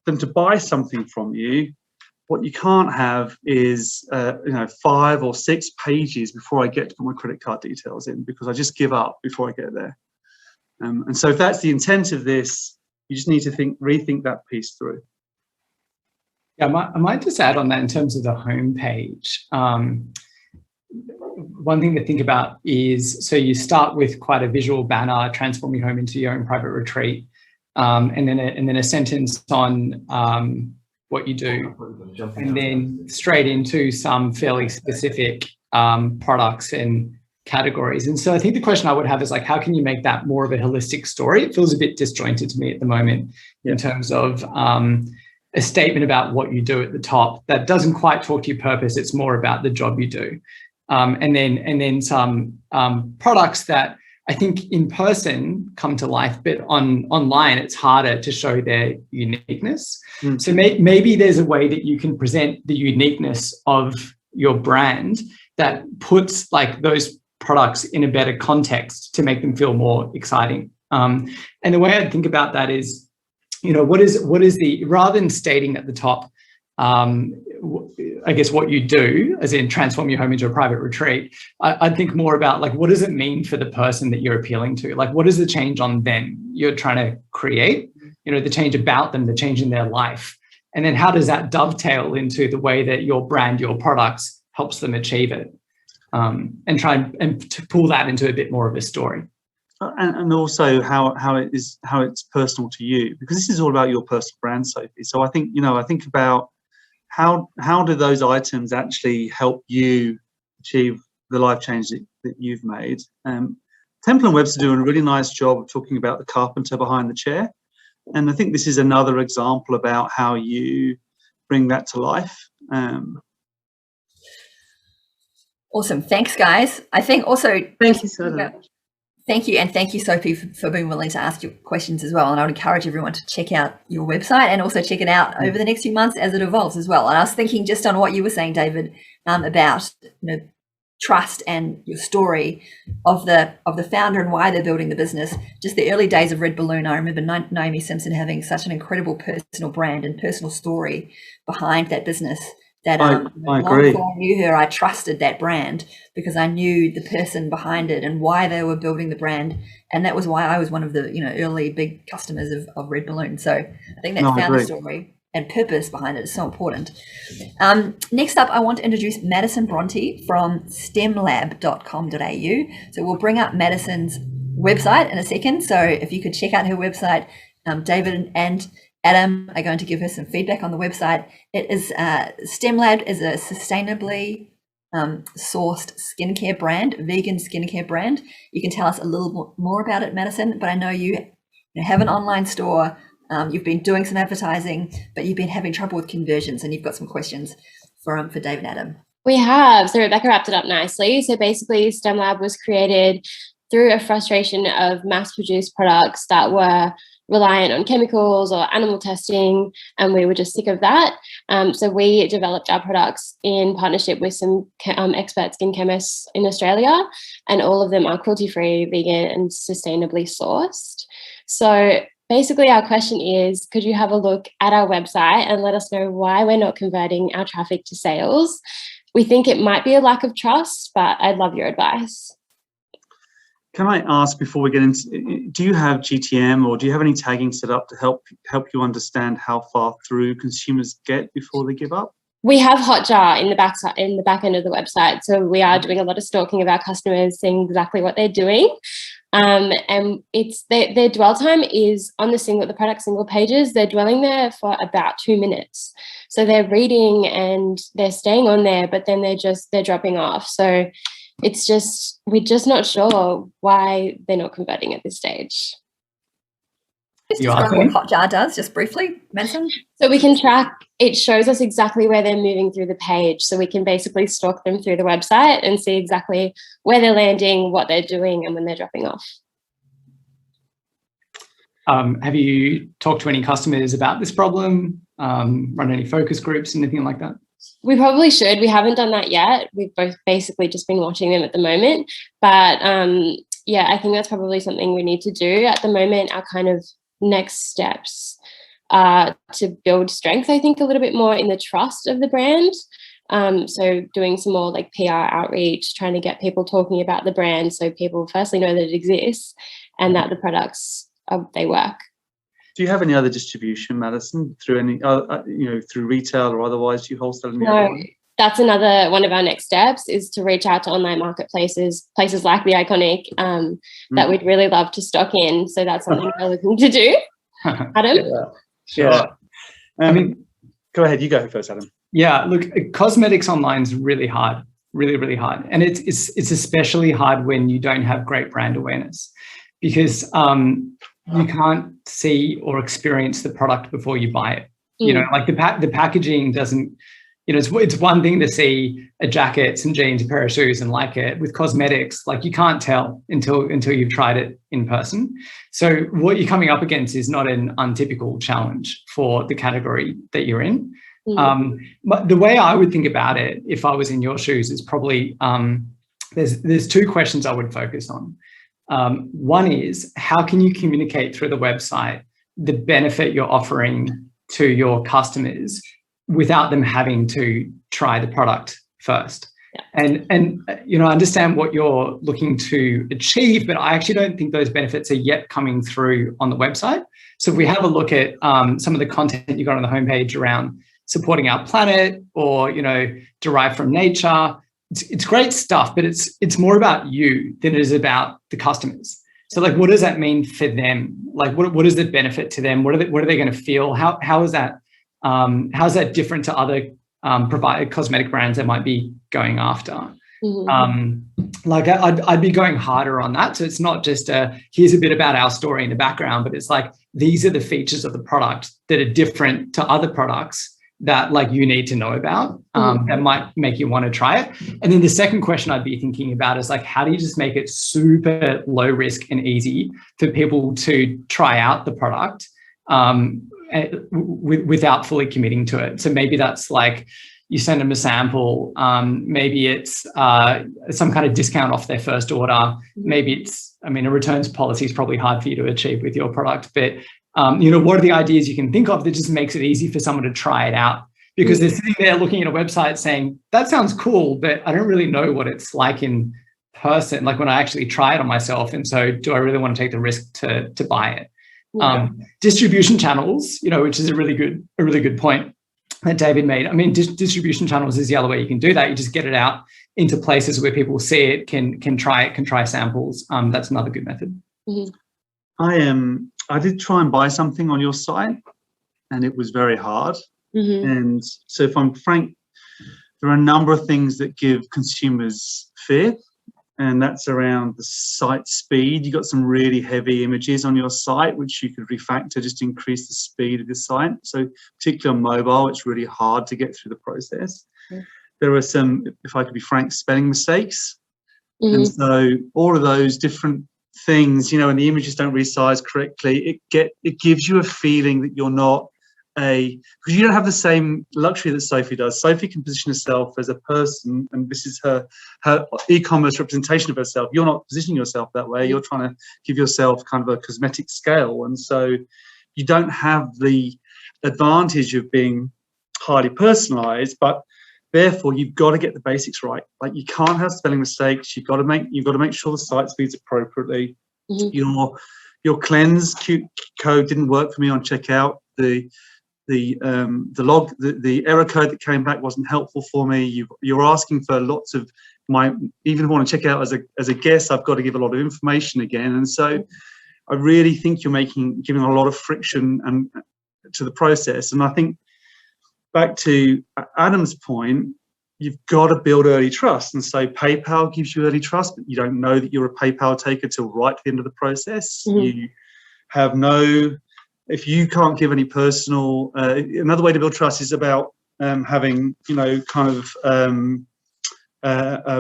[SPEAKER 4] them to buy something from you, what you can't have is 5 or 6 pages before I get to put my credit card details in, because I just give up before I get there. And so if that's the intent of this, you just need to rethink that piece through.
[SPEAKER 3] Yeah, I might just add on that in terms of the homepage. One thing to think about is, so you start with quite a visual banner, transform your home into your own private retreat, and then a sentence on what you do, and then straight into some fairly specific products and categories. And so I think the question I would have is, like, how can you make that more of a holistic story? It feels a bit disjointed to me at the moment in terms of a statement about what you do at the top that doesn't quite talk to your purpose. It's more about the job you do. And then some products that I think in person come to life, but online it's harder to show their uniqueness. So maybe there's a way that you can present the uniqueness of your brand that puts like those products in a better context to make them feel more exciting. And the way I think about that is, what is the, rather than stating at the top, I guess what you do, as in transform your home into a private retreat, I'd think more about, like, what does it mean for the person that you're appealing to? Like, what is the change on them you're trying to create? The change about them, the change in their life. And then how does that dovetail into the way that your brand, your products helps them achieve it? And try and to pull that into a bit more of a story.
[SPEAKER 4] And also how it's personal to you, because this is all about your personal brand, Sophie. So I think about how do those items actually help you achieve the life change that you've made. Temple & Webster do a really nice job of talking about the carpenter behind the chair, and I think this is another example about how you bring that to life.
[SPEAKER 1] Awesome, thanks, guys. I think also
[SPEAKER 5] thank you so much.
[SPEAKER 1] Thank you, and thank you, Sophie, for being willing to ask your questions as well. And I would encourage everyone to check out your website and also check it out over the next few months as it evolves as well. And I was thinking just on what you were saying, David, about trust and your story of the founder and why they're building the business. Just the early days of RedBalloon, I remember Naomi Simpson having such an incredible personal brand and personal story behind that business. That
[SPEAKER 4] I agree.
[SPEAKER 1] Before I knew her, I trusted that brand because I knew the person behind it and why they were building the brand, and that was why I was one of the early big customers of RedBalloon. So I think that founder story and purpose behind it is so important. Next up, I want to introduce Madison Bronte from stemlab.com.au. So we'll bring up Madison's website in a second. So if you could check out her website, David and Adam are going to give her some feedback on the website. It is StemLab is a sustainably sourced skincare brand, vegan skincare brand. You can tell us a little more about it, Madison, but I know you have an online store. You've been doing some advertising, but you've been having trouble with conversions, and you've got some questions for David and Adam.
[SPEAKER 6] We have. So Rebecca wrapped it up nicely. So basically, StemLab was created through a frustration of mass-produced products that were reliant on chemicals or animal testing, and we were just sick of that. So we developed our products in partnership with some expert skin chemists in Australia, and all of them are cruelty-free, vegan, and sustainably sourced. So basically our question is, could you have a look at our website and let us know why we're not converting our traffic to sales? We think it might be a lack of trust, but I'd love your advice.
[SPEAKER 4] Can I ask before we get into, do you have GTM or do you have any tagging set up to help you understand how far through consumers get before they give up?
[SPEAKER 6] We have Hotjar in the back end of the website, so we are doing a lot of stalking of our customers, seeing exactly what they're doing. And it's their dwell time is on the product single pages. They're dwelling there for about 2 minutes, so they're reading and they're staying on there, but then they're dropping off. So it's just, we're just not sure why they're not converting at this stage.
[SPEAKER 1] Just describe what Hotjar does, just briefly, Madison.
[SPEAKER 6] So we can track, it shows us exactly where they're moving through the page. So we can basically stalk them through the website and see exactly where they're landing, what they're doing, and when they're dropping off.
[SPEAKER 3] Have you talked to any customers about this problem? Run any focus groups, anything like that?
[SPEAKER 6] We probably should. We haven't done that yet. We've both basically just been watching them at the moment. But yeah, I think that's probably something we need to do. At the moment, our kind of next steps to build strength, I think, a little bit more in the trust of the brand. So doing some more like PR outreach, trying to get people talking about the brand, so people firstly know that it exists and that the products they work.
[SPEAKER 4] Do you have any other distribution, Madison, through any through retail or otherwise? Do you wholesale?
[SPEAKER 6] No, that's another one of our next steps, is to reach out to online marketplaces, places like The Iconic, that we'd really love to stock in. So that's something we're looking to do. Adam?
[SPEAKER 3] Sure.
[SPEAKER 4] I mean, go ahead. You go first, Adam.
[SPEAKER 3] Yeah, look, cosmetics online is really hard, really, really hard. And it's especially hard when you don't have great brand awareness, because you can't see or experience the product before you buy it. You know, like the packaging doesn't, you know, it's one thing to see a jacket, some jeans, a pair of shoes and like it. With cosmetics, like you can't tell until you've tried it in person. So what you're coming up against is not an untypical challenge for the category that you're in. But the way I would think about it, if I was in your shoes, is probably there's two questions I would focus on. One is, how can you communicate through the website the benefit you're offering to your customers without them having to try the product first? Yeah. And you know, I understand what you're looking to achieve, but I actually don't think those benefits are yet coming through on the website. So if we have a look at some of the content you got on the homepage around supporting our planet, or, you know, derived from nature, it's great stuff, but it's more about you than it is about the customers. So like, what does that mean for them? Like, what is the benefit to them? What are they going to feel? How is that different to other cosmetic brands that might be going after? Like I'd be going harder on that. So it's not just here's a bit about our story in the background, but it's like, these are the features of the product that are different to other products that like you need to know about, that might make you want to try it. And then the second question I'd be thinking about is like, how do you just make it super low risk and easy for people to try out the product without fully committing to it? So maybe that's like, you send them a sample, maybe it's some kind of discount off their first order. Maybe it's, I mean, a returns policy is probably hard for you to achieve with your product, but you know, what are the ideas you can think of that just makes it easy for someone to try it out? Because they're sitting there looking at a website saying, that sounds cool, but I don't really know what it's like in person, like when I actually try it on myself. And so do I really want to take the risk to buy it? Yeah. Distribution channels, you know, which is a really good point that David made. I mean, distribution channels is the other way you can do that. You just get it out into places where people see it, can try it, can try samples. That's another good method.
[SPEAKER 4] I did try and buy something on your site, and it was very hard. And so if I'm frank, there are a number of things that give consumers fear, and that's around the site speed. You got some really heavy images on your site, which you could refactor just to increase the speed of the site. So particularly on mobile, it's really hard to get through the process. There are some, if I could be frank, spelling mistakes. And so all of those different things, you know, and the images don't resize correctly, it gives you a feeling that you're not because you don't have the same luxury that Sophie does. Sophie can position herself as a person, and this is her e-commerce representation of herself. You're not positioning yourself that way. You're trying to give yourself kind of a cosmetic scale, and so you don't have the advantage of being highly personalized, but therefore you've got to get the basics right. Like, you can't have spelling mistakes. You've got to make sure the site speeds appropriately. Your cleanse code didn't work for me on checkout. The the error code that came back wasn't helpful for me. You're asking for lots of even if I want to check out as a guest, I've got to give a lot of information again. And so I really think you're giving a lot of friction to the process. And I think back to Adam's point, you've got to build early trust. And so PayPal gives you early trust, but you don't know that you're a PayPal taker till right at the end of the process. You have if you can't give any personal, another way to build trust is about having,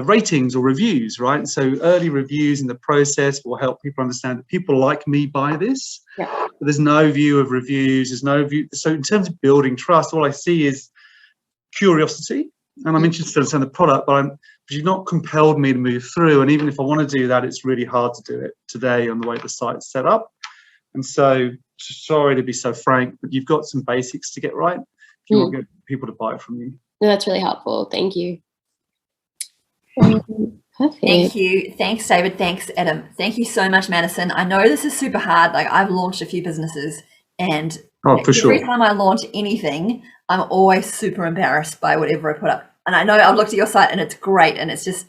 [SPEAKER 4] ratings or reviews, right? So early reviews in the process will help people understand that people like me buy this.
[SPEAKER 6] Yeah.
[SPEAKER 4] But there's no view of reviews. There's no view. So in terms of building trust, all I see is curiosity, and I'm interested to understand the product, but you've not compelled me to move through. And even if I want to do that, it's really hard to do it today on the way the site's set up. And so, sorry to be so frank, but you've got some basics to get right if you want to get people to buy it from you.
[SPEAKER 6] No, that's really helpful. Thank you. Perfect.
[SPEAKER 1] Thank you. Thanks, David. Thanks, Adam. Thank you so much, Madison. I know this is super hard. Like, I've launched a few businesses, and every time I launch anything, I'm always super embarrassed by whatever I put up. And I know I've looked at your site and it's great, and it's just,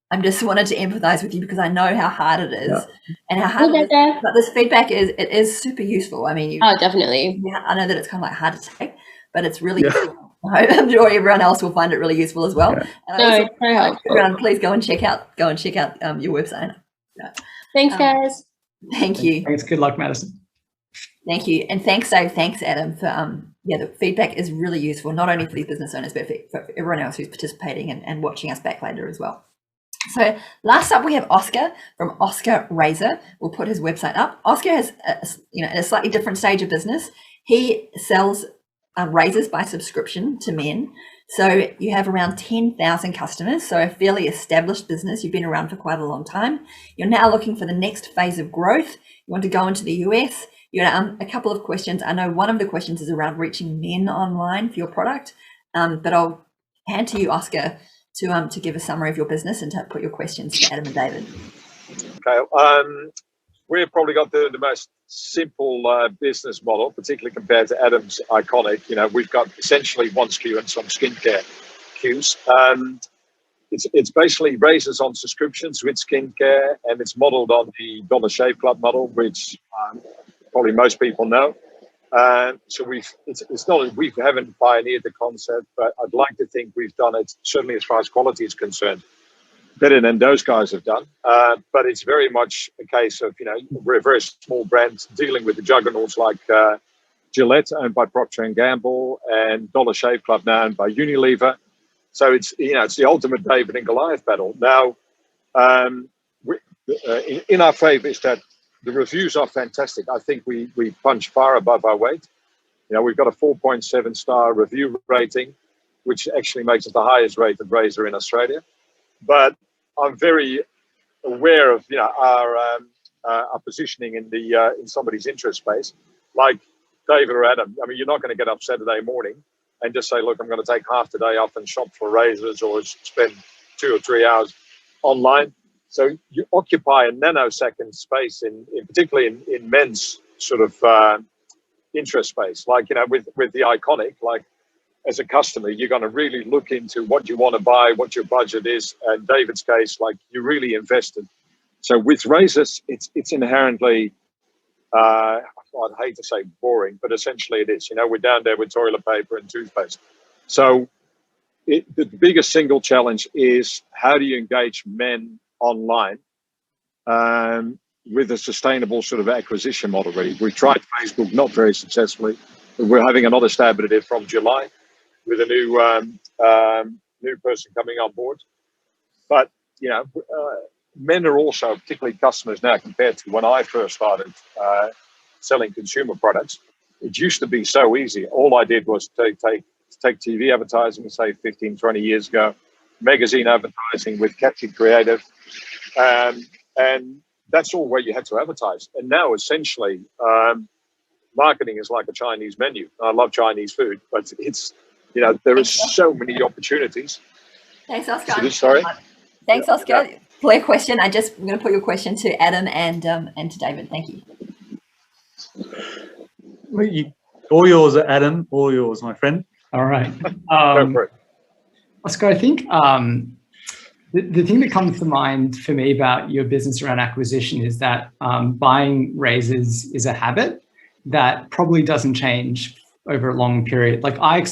[SPEAKER 1] I'm just wanted to empathize with you because I know how hard it is and how hard it is. But this feedback is super useful. I mean,
[SPEAKER 6] definitely.
[SPEAKER 1] I know that it's kind of like hard to take, but it's really useful. I'm sure everyone else will find it really useful as well.
[SPEAKER 6] Yeah.
[SPEAKER 1] And everyone, please go and check out your website.
[SPEAKER 6] Thanks, guys.
[SPEAKER 1] Thank you.
[SPEAKER 3] Thanks. Good luck, Madison.
[SPEAKER 1] Thank you, and thanks, Dave. Thanks, Adam. For the feedback is really useful, not only for these business owners, but for everyone else who's participating and watching us back later as well. So last up, we have Oscar from Oscar Razor. We'll put his website up. Oscar has, a slightly different stage of business. He sells razors by subscription to men. So you have around 10,000 customers, so a fairly established business. You've been around for quite a long time. You're now looking for the next phase of growth. You want to go into the US. You know, a couple of questions. I know one of the questions is around reaching men online for your product, but I'll hand to you, Oscar, to give a summary of your business and to put your questions to Adam and David.
[SPEAKER 7] Okay. We've probably got the most simple business model, particularly compared to Adam's iconic. You know, we've got essentially one SKU and some skincare cues. It's basically razors on subscriptions with skincare, and it's modeled on the Dollar Shave Club model, which probably most people know. So it's not, we haven't pioneered the concept, but I'd like to think we've done it, certainly as far as quality is concerned, better than those guys have done. But it's very much a case of, we're a very small brand dealing with the juggernauts like Gillette, owned by Procter & Gamble, and Dollar Shave Club, now owned by Unilever. So it's the ultimate David and Goliath battle. Now, in our favor is that the reviews are fantastic. I think we punch far above our weight. We've got a 4.7 star review rating, which actually makes us the highest rated razor in Australia. But I'm very aware of our positioning in somebody's interest space, like David or Adam. I mean, you're not going to get up Saturday morning and just say, look, I'm going to take half the day off and shop for razors or spend 2 or 3 hours online. So you occupy a nanosecond space, particularly in men's sort of interest space. Like, with the iconic, like, as a customer, you're going to really look into what you want to buy, what your budget is. And David's case, like, you really invested. So with razors, it's inherently, I'd hate to say boring, but essentially it is. We're down there with toilet paper and toothpaste. So the biggest single challenge is, how do you engage men online with a sustainable sort of acquisition model? Really, we've tried Facebook, not very successfully. We're having another stab at it from July with a new person coming on board. But men are also, particularly customers now, compared to when I first started selling consumer products. It used to be so easy. All I did was take TV advertising, say 15, 20 years ago, magazine advertising with catchy creative, and that's all where you had to advertise. And now, essentially, marketing is like a Chinese menu. I love Chinese food, but it's, there is so many opportunities.
[SPEAKER 1] Thanks, Oscar.
[SPEAKER 7] Sorry?
[SPEAKER 1] Thanks, Oscar. Yeah. For your question, I'm going to put your question to Adam and to David. Thank you.
[SPEAKER 4] Well, All yours, Adam. All yours, my friend.
[SPEAKER 3] All right.
[SPEAKER 7] Go for it.
[SPEAKER 3] Oscar, I think the thing that comes to mind for me about your business around acquisition is that buying razors is a habit that probably doesn't change over a long period. Like I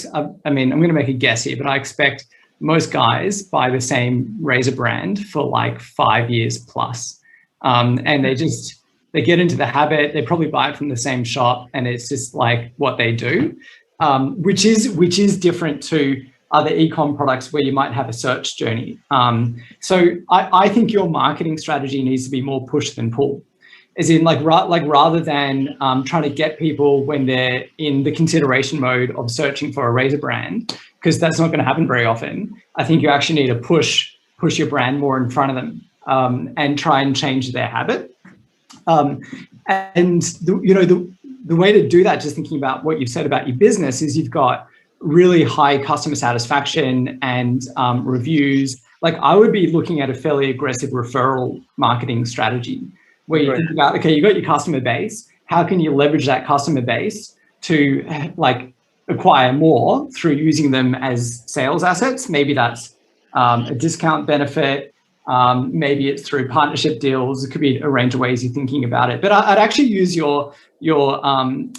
[SPEAKER 3] mean, I'm going to make a guess here, but I expect most guys buy the same razor brand for like 5 years plus. And they get into the habit, they probably buy it from the same shop, and it's just like what they do, which is different to other e-com products where you might have a search journey. So I think your marketing strategy needs to be more push than pull. As in, rather than trying to get people when they're in the consideration mode of searching for a razor brand, because that's not going to happen very often. I think you actually need to push your brand more in front of them and try and change their habit. And the way to do that, just thinking about what you've said about your business, is you've got really high customer satisfaction and reviews. Like I would be looking at a fairly aggressive referral marketing strategy, where you think about, okay, you've got your customer base. How can you leverage that customer base to like acquire more through using them as sales assets? Maybe that's a discount benefit. Maybe it's through partnership deals. It could be a range of ways you're thinking about it. But I'd actually use your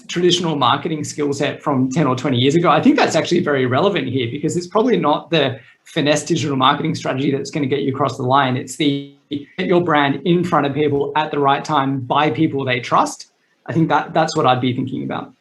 [SPEAKER 3] traditional marketing skill set from 10 or 20 years ago. I think that's actually very relevant here, because it's probably not the finesse digital marketing strategy that's going to get you across the line. It's the get your brand in front of people at the right time by people they trust. I think that's what I'd be thinking about.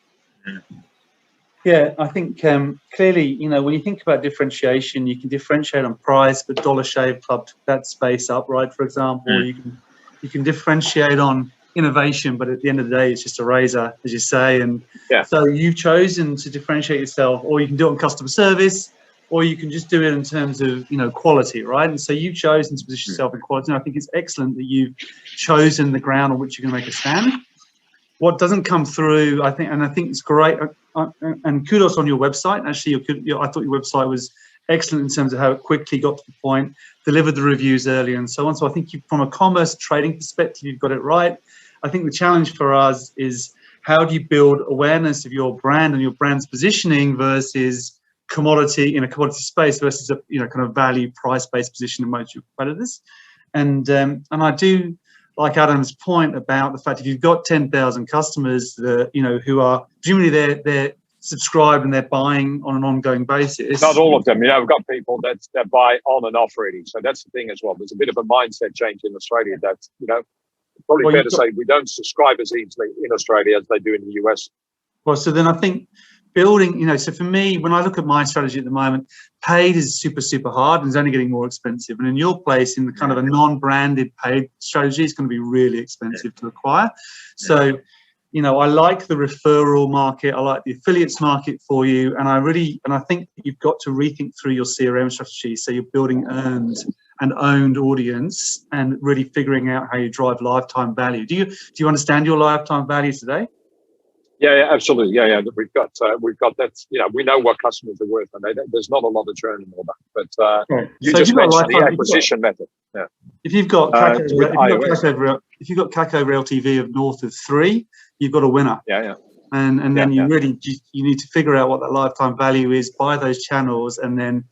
[SPEAKER 4] Yeah, I think clearly, when you think about differentiation, you can differentiate on price, but Dollar Shave Club took that space up, right? For example, you can differentiate on innovation, but at the end of the day, it's just a razor, as you say. And so you've chosen to differentiate yourself, or you can do it on customer service, or you can just do it in terms of quality, right? And so you've chosen to position yourself in quality. And I think it's excellent that you've chosen the ground on which you're going to make a stand. What doesn't come through, I think it's great, and kudos on your website. Actually, I thought your website was excellent in terms of how it quickly got to the point, delivered the reviews early, and so on. So I think from a commerce trading perspective, you've got it right. I think the challenge for us is, how do you build awareness of your brand and your brand's positioning versus commodity in a commodity space versus a kind of value price-based position in most of your competitors. And I do like Adam's point about the fact if you've got 10,000 customers that who are presumably they're subscribed and they're buying on an ongoing basis.
[SPEAKER 7] Not all of them. We've got people that buy on and off really. So that's the thing as well. There's a bit of a mindset change in Australia that probably fair to say we don't subscribe as easily in Australia as they do in the US.
[SPEAKER 4] Well, so then I think building, so for me, when I look at my strategy at the moment, paid is super, super hard and it's only getting more expensive. And in your place, in the kind of a non-branded paid strategy, it's going to be really expensive to acquire. So, I like the referral market. I like the affiliates market for you. And I think you've got to rethink through your CRM strategy. So you're building earned and owned audience and really figuring out how you drive lifetime value. Do you understand your lifetime value today?
[SPEAKER 7] Yeah, absolutely. Yeah. We've got that. We know what customers are worth, and there's not a lot of churn and all that. But you just mentioned the acquisition method. Yeah.
[SPEAKER 4] If you've got CAC over LTV of north of 3, you've got a winner.
[SPEAKER 7] Yeah.
[SPEAKER 4] And then you need to figure out what that lifetime value is, buy those channels, and then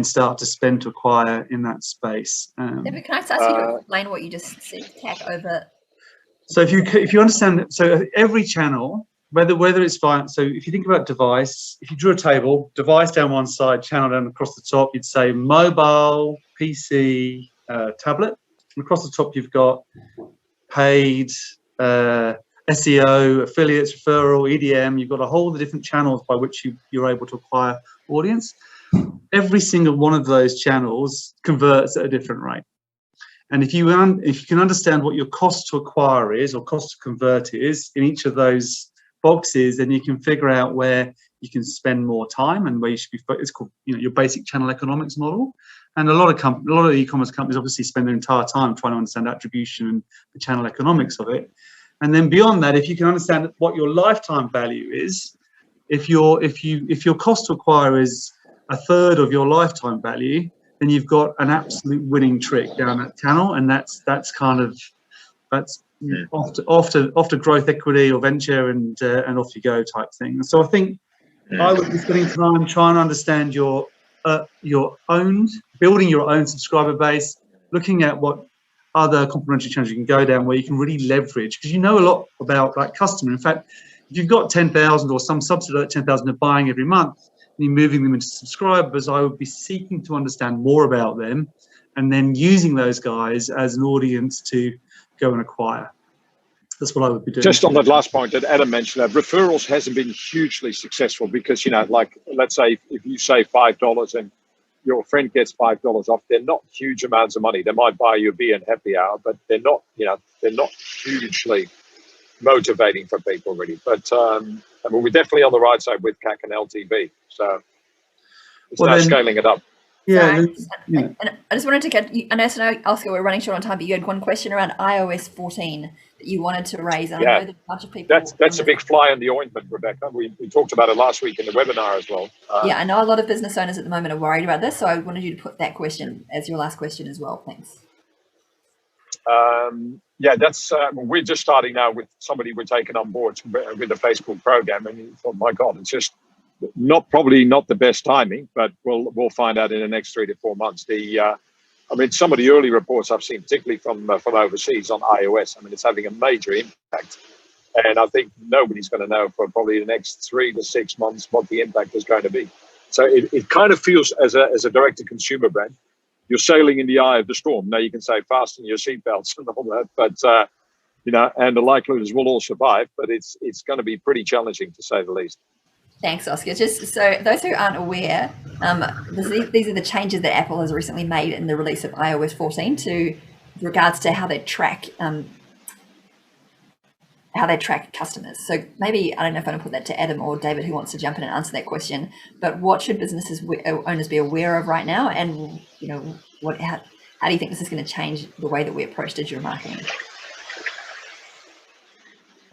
[SPEAKER 4] start to spend to acquire in that space.
[SPEAKER 1] David, can I just ask you to explain what you just said? CAC over.
[SPEAKER 4] So if you understand, so every channel, whether it's fine. So if you think about device, if you drew a table, device down one side, channel down across the top, you'd say mobile, PC, tablet. And across the top, you've got paid, SEO, affiliates, referral, EDM. You've got a whole of the different channels by which you're able to acquire audience. Every single one of those channels converts at a different rate. And if you can understand what your cost to acquire is or cost to convert is in each of those boxes, then you can figure out where you can spend more time and where you should be. It's called your basic channel economics model. And a lot of e-commerce companies obviously spend their entire time trying to understand attribution and the channel economics of it. And then beyond that, if you can understand what your lifetime value is, if your cost to acquire is a third of your lifetime value, then you've got an absolute winning trick down that channel, and that's off to growth equity or venture and off you go type thing. So I think I would be spending time trying to understand your building your own subscriber base, looking at what other complementary channels you can go down where you can really leverage, because you know a lot about that customer. In fact, if you've got 10,000 or some subset of that 10,000 are buying every month and you're moving them into subscribers, I would be seeking to understand more about them and then using those guys as an audience to go and acquire. That's what I would be doing.
[SPEAKER 7] Just on that last point that Adam mentioned, referrals hasn't been hugely successful because, like, let's say if you say $5 and your friend gets $5 off, they're not huge amounts of money. They might buy you a beer and happy hour, but they're not hugely motivating for people really. But we're definitely on the right side with CAC and LTV. So it's now scaling it up.
[SPEAKER 4] Yeah.
[SPEAKER 1] And I just wanted to get, I know, Oscar, we're running short on time, but you had one question around iOS 14 that you wanted to raise. And I know that a bunch of people.
[SPEAKER 7] That's a big fly in the ointment, Rebecca. We talked about it last week in the webinar as well.
[SPEAKER 1] I know a lot of business owners at the moment are worried about this, so I wanted you to put that question as your last question as well. Thanks.
[SPEAKER 7] That's we're just starting now with somebody we're taking on board with the Facebook program, and you thought, my God, it's just probably not the best timing, but we'll find out in the next 3 to 4 months. Some of the early reports I've seen, particularly from overseas on iOS, it's having a major impact, and I think nobody's going to know for probably the next 3 to 6 months what the impact is going to be. So it kind of feels as a direct-to-consumer brand, you're sailing in the eye of the storm. Now you can say fasten your seatbelts and all that, but and the likelihood is we'll all survive, but it's going to be pretty challenging to say the least.
[SPEAKER 1] Thanks, Oscar. Just so those who aren't aware, these are the changes that Apple has recently made in the release of iOS 14 with regards to how they track customers. So maybe, I don't know if I want to put that to Adam or David, who wants to jump in and answer that question, but what should businesses owners be aware of right now? And, how do you think this is going to change the way that we approach digital marketing?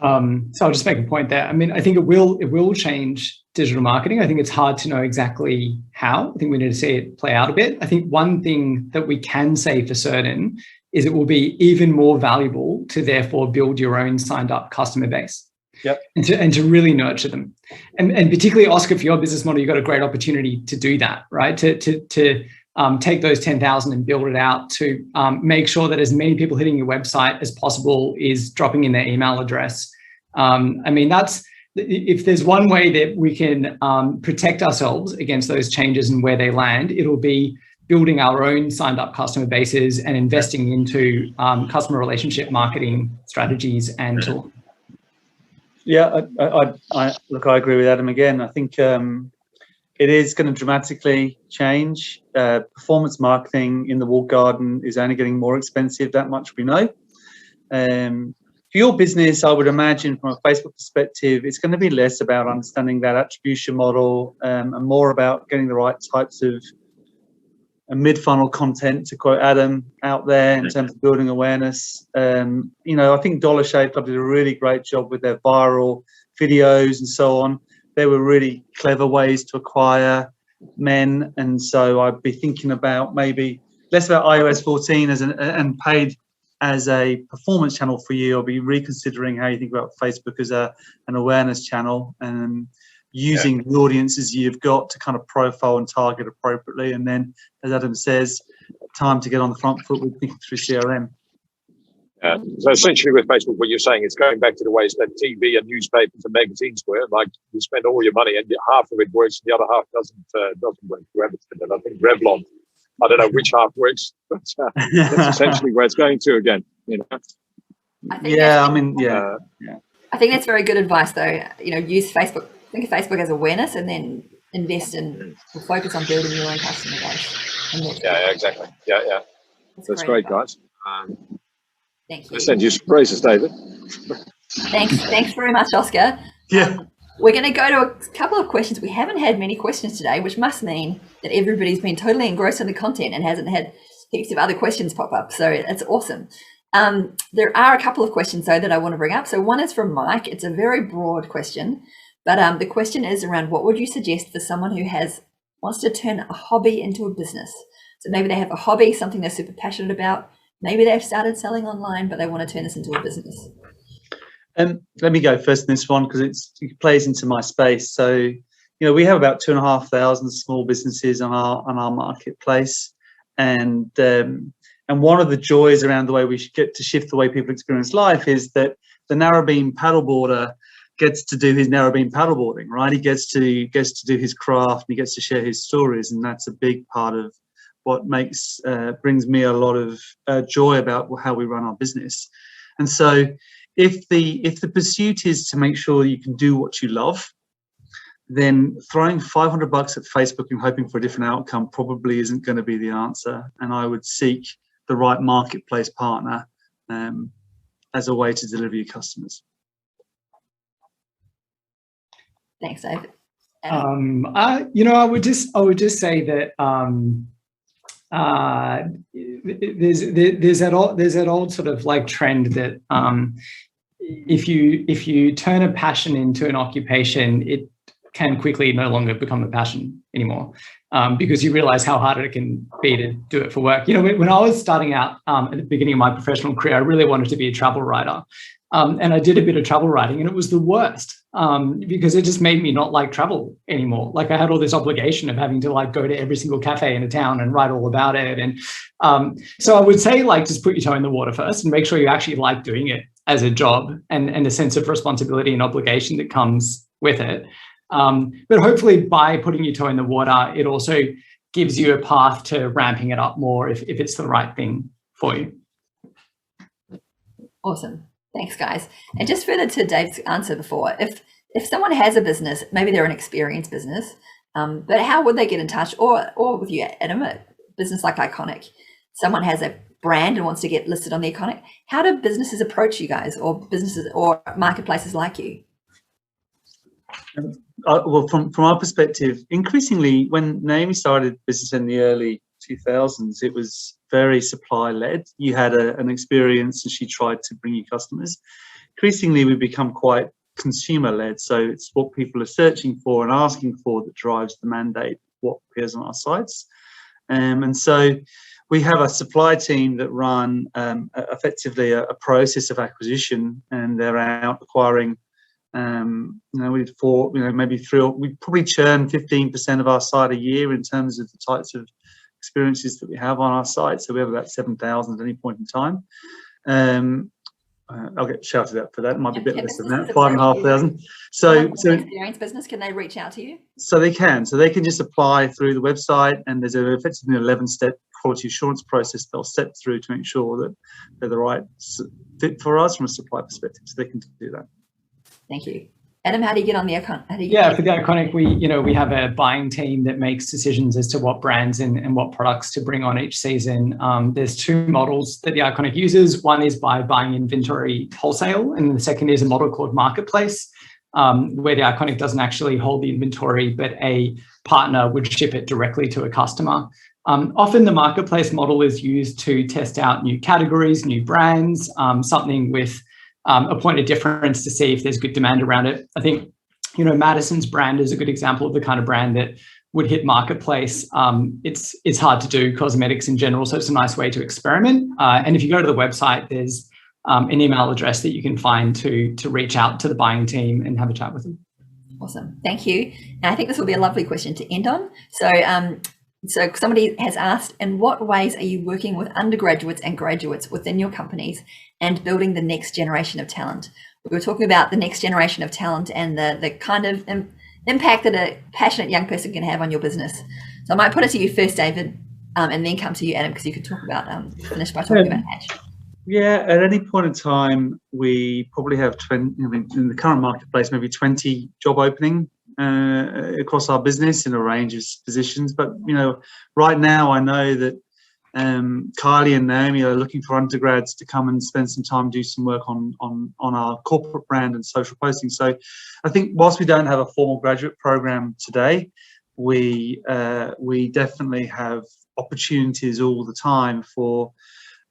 [SPEAKER 3] So I'll just make a point there. I think it will change digital marketing. I think it's hard to know exactly how. I think we need to see it play out a bit. I think one thing that we can say for certain is it will be even more valuable to therefore build your own signed up customer base.
[SPEAKER 4] Yep.
[SPEAKER 3] And to really nurture them. And particularly, Oscar, for your business model, you've got a great opportunity to do that, right? To take those 10,000 and build it out, to make sure that as many people hitting your website as possible is dropping in their email address. That's, if there's one way that we can protect ourselves against those changes and where they land, it'll be building our own signed up customer bases and investing into customer relationship marketing strategies and tools.
[SPEAKER 4] Yeah, I agree with Adam again. I think it is going to dramatically change. Performance marketing in the walled garden is only getting more expensive, that much we know. For your business, I would imagine from a Facebook perspective, it's going to be less about understanding that attribution model and more about getting the right types of mid-funnel content, to quote Adam, out there in terms of building awareness. I think Dollar Shave Club did a really great job with their viral videos and so on. They were really clever ways to acquire men, and so I'd be thinking about maybe less about iOS 14 and paid as a performance channel for you. I'll be reconsidering how you think about Facebook as an awareness channel, and using the audiences you've got to kind of profile and target appropriately. And then, as Adam says, time to get on the front foot with thinking through CRM.
[SPEAKER 7] So essentially with Facebook, what you're saying is going back to the ways that TV and newspapers and magazines were, like you spend all your money and half of it works, the other half doesn't work. Whoever said that, I think Revlon, I don't know which half works, but that's essentially where it's going to again.
[SPEAKER 1] I think that's very good advice, though. Use Facebook. Think of Facebook as awareness, and then invest in or focus on building your own customer base.
[SPEAKER 7] Yeah, exactly. Yeah. That's great, guys.
[SPEAKER 1] Thank you.
[SPEAKER 7] I send you some praises, David.
[SPEAKER 1] Thanks very much, Oscar.
[SPEAKER 4] Yeah.
[SPEAKER 1] We're going to go to a couple of questions. We haven't had many questions today, which must mean that everybody's been totally engrossed in the content and hasn't had heaps of other questions pop up. So it's awesome. There are a couple of questions, though, that I want to bring up. So one is from Mike. It's a very broad question, but the question is around what would you suggest for someone who wants to turn a hobby into a business? So maybe they have a hobby, something they're super passionate about, maybe they've started selling online, but they want to turn this into a business?
[SPEAKER 4] Let me go first in this one because it plays into my space. So, we have about 2,500 small businesses on our marketplace, and one of the joys around the way we should get to shift the way people experience life is that the narrowbeam paddleboarder gets to do his narrowbeam paddleboarding, right? He gets to do his craft, and he gets to share his stories, and that's a big part of what brings me a lot of joy about how we run our business. And so, if the pursuit is to make sure you can do what you love, then throwing $500 at Facebook and hoping for a different outcome probably isn't going to be the answer. And I would seek the right marketplace partner as a way to deliver your customers.
[SPEAKER 1] Thanks, David.
[SPEAKER 3] I would just say that there's that old sort of like trend that if you turn a passion into an occupation, it can quickly no longer become a passion anymore, because you realize how hard it can be to do it for work. When I was starting out at the beginning of my professional career, I really wanted to be a travel writer. And I did a bit of travel writing, and it was the worst because it just made me not like travel anymore. Like I had all this obligation of having to like go to every single cafe in a town and write all about it. And so I would say like just put your toe in the water first and make sure you actually like doing it as a job and a sense of responsibility and obligation that comes with it. But hopefully by putting your toe in the water, it also gives you a path to ramping it up more if it's the right thing for you.
[SPEAKER 1] Awesome. Thanks, guys. And just further to Dave's answer before, if someone has a business, maybe they're an experienced business, but how would they get in touch? Or with you, Adam, a business like Iconic, someone has a brand and wants to get listed on the Iconic. How do businesses approach you guys, or businesses or marketplaces like you?
[SPEAKER 4] Well, from our perspective, increasingly, when Naomi started business in the early 2000s, it was very supply led. You had an experience and she tried to bring you customers. Increasingly, we've become quite consumer led. So it's what people are searching for and asking for that drives the mandate, what appears on our sites. And so we have a supply team that run effectively a process of acquisition, and they're out acquiring. We probably churn 15% of our site a year in terms of the types of experiences that we have on our site. So we have about 7,000 at any point in time. I'll get shouted at for that. It might be a bit less than that, 5,500. So
[SPEAKER 1] experienced business, can they reach out to you?
[SPEAKER 4] So they can. So they can just apply through the website, and there's effectively an 11-step quality assurance process they'll step through to make sure that they're the right fit for us from a supply perspective. So they can do that.
[SPEAKER 1] Thank you. Adam, how do you get on the Iconic?
[SPEAKER 3] For the Iconic, we have a buying team that makes decisions as to what brands and what products to bring on each season. There's two models that the Iconic uses. One is by buying inventory wholesale, and the second is a model called Marketplace, where the Iconic doesn't actually hold the inventory, but a partner would ship it directly to a customer. Often the Marketplace model is used to test out new categories, new brands, something with a point of difference to see if there's good demand around it. I think, Madison's brand is a good example of the kind of brand that would hit Marketplace. It's hard to do cosmetics in general, so it's a nice way to experiment. And if you go to the website, there's an email address that you can find to reach out to the buying team and have a chat with them.
[SPEAKER 1] Awesome. Thank you. And I think this will be a lovely question to end on. So somebody has asked, in what ways are you working with undergraduates and graduates within your companies and building the next generation of talent? We were talking about the next generation of talent and the kind of impact that a passionate young person can have on your business. So I might put it to you first, David, and then come to you, Adam, because you could talk about, finish by talking about Hatch.
[SPEAKER 4] Yeah, at any point in time, we probably have 20, in the current marketplace, maybe 20 job opening across our business in a range of positions. But right now I know that Kylie and Naomi are looking for undergrads to come and spend some time, do some work on our corporate brand and social posting. So I think whilst we don't have a formal graduate program today, we definitely have opportunities all the time for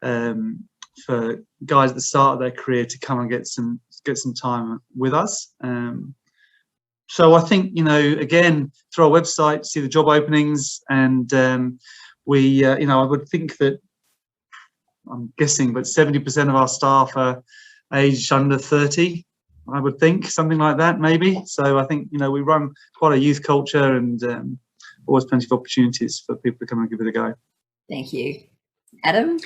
[SPEAKER 4] guys at the start of their career to come and get some time with us. So I think, again, through our website, see the job openings, and I would think that I'm guessing, but 70% of our staff are aged under 30, I would think, something like that, maybe. So I think, we run quite a youth culture, and always plenty of opportunities for people to come and give it a go.
[SPEAKER 1] Thank you. Adam?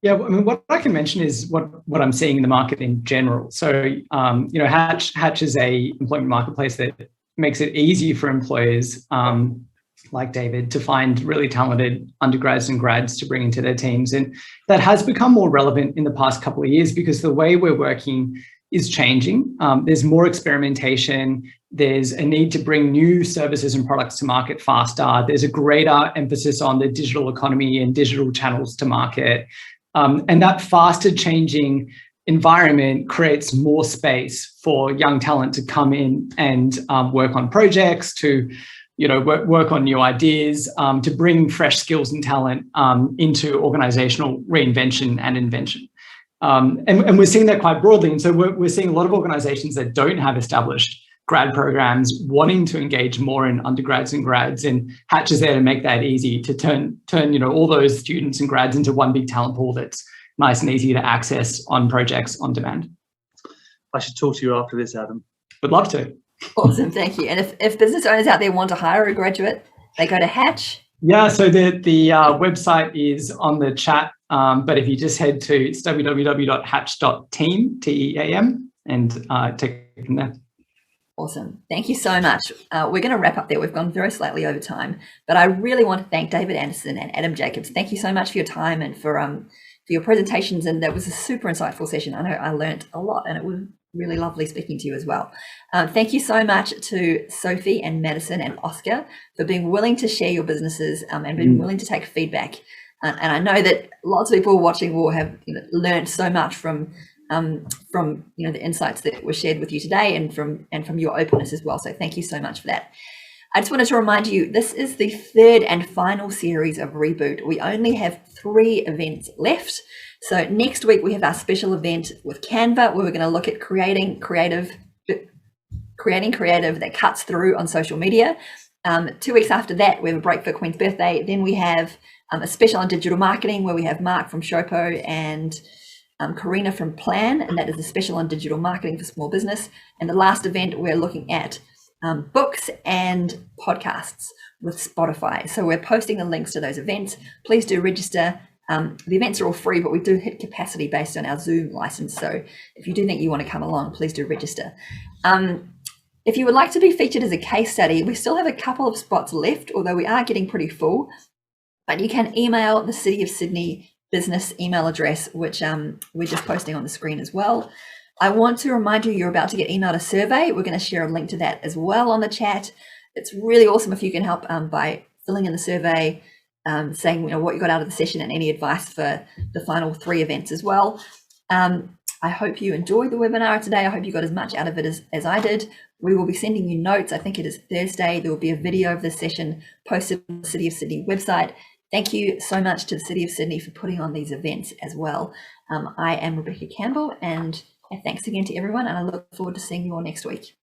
[SPEAKER 3] Yeah, I mean, what I can mention is what I'm seeing in the market in general. So, Hatch is a employment marketplace that makes it easy for employers like David to find really talented undergrads and grads to bring into their teams. And that has become more relevant in the past couple of years because the way we're working is changing. There's more experimentation. There's a need to bring new services and products to market faster. There's a greater emphasis on the digital economy and digital channels to market. And that faster changing environment creates more space for young talent to come in and work on projects, to work on new ideas, to bring fresh skills and talent into organizational reinvention and invention. And we're seeing that quite broadly. And so we're seeing a lot of organizations that don't have established grad programs wanting to engage more in undergrads and grads, and Hatch is there to make that easy, to turn all those students and grads into one big talent pool that's nice and easy to access on projects on demand.
[SPEAKER 4] I should talk to you after this, Adam.
[SPEAKER 3] Would love to.
[SPEAKER 1] Awesome, thank you. And if business owners out there want to hire a graduate, they go to Hatch.
[SPEAKER 3] Yeah, so the website is on the chat, but if you just head to www.hatch.team, TEAM, and take it from there.
[SPEAKER 1] Awesome. Thank you so much. We're going to wrap up there. We've gone very slightly over time, but I really want to thank David Anderson and Adam Jacobs. Thank you so much for your time and for your presentations. And that was a super insightful session. I know I learned a lot, and it was really lovely speaking to you as well. Thank you so much to Sophie and Madison and Oscar for being willing to share your businesses and being willing to take feedback. And I know that lots of people watching will have learned so much from the insights that were shared with you today, and from your openness as well. So thank you so much for that. I just wanted to remind you, this is the third and final series of Reboot. We only have 3 events left. So next week we have our special event with Canva, where we're going to look at creating creative that cuts through on social media. 2 weeks after that, we have a break for Queen's birthday. Then we have a special on digital marketing, where we have Mark from Shopo and Karina from Plan, and that is a special on digital marketing for small business. And the last event, we're looking at books and podcasts with Spotify. So we're posting the links to those events. Please do register. The events are all free, but we do hit capacity based on our Zoom license. So if you do think you want to come along, please do register. If you would like to be featured as a case study, we still have a couple of spots left, although we are getting pretty full. But you can email the City of Sydney business email address, which we're just posting on the screen as well. I want to remind you, you're about to get emailed a survey. We're going to share a link to that as well on the chat. It's really awesome if you can help by filling in the survey, saying what you got out of the session and any advice for the final 3 events as well. I hope you enjoyed the webinar today. I hope you got as much out of it as I did. We will be sending you notes. I think it is Thursday. There will be a video of this session posted on the City of Sydney website. Thank you so much to the City of Sydney for putting on these events as well. I am Rebecca Campbell, and thanks again to everyone, and I look forward to seeing you all next week.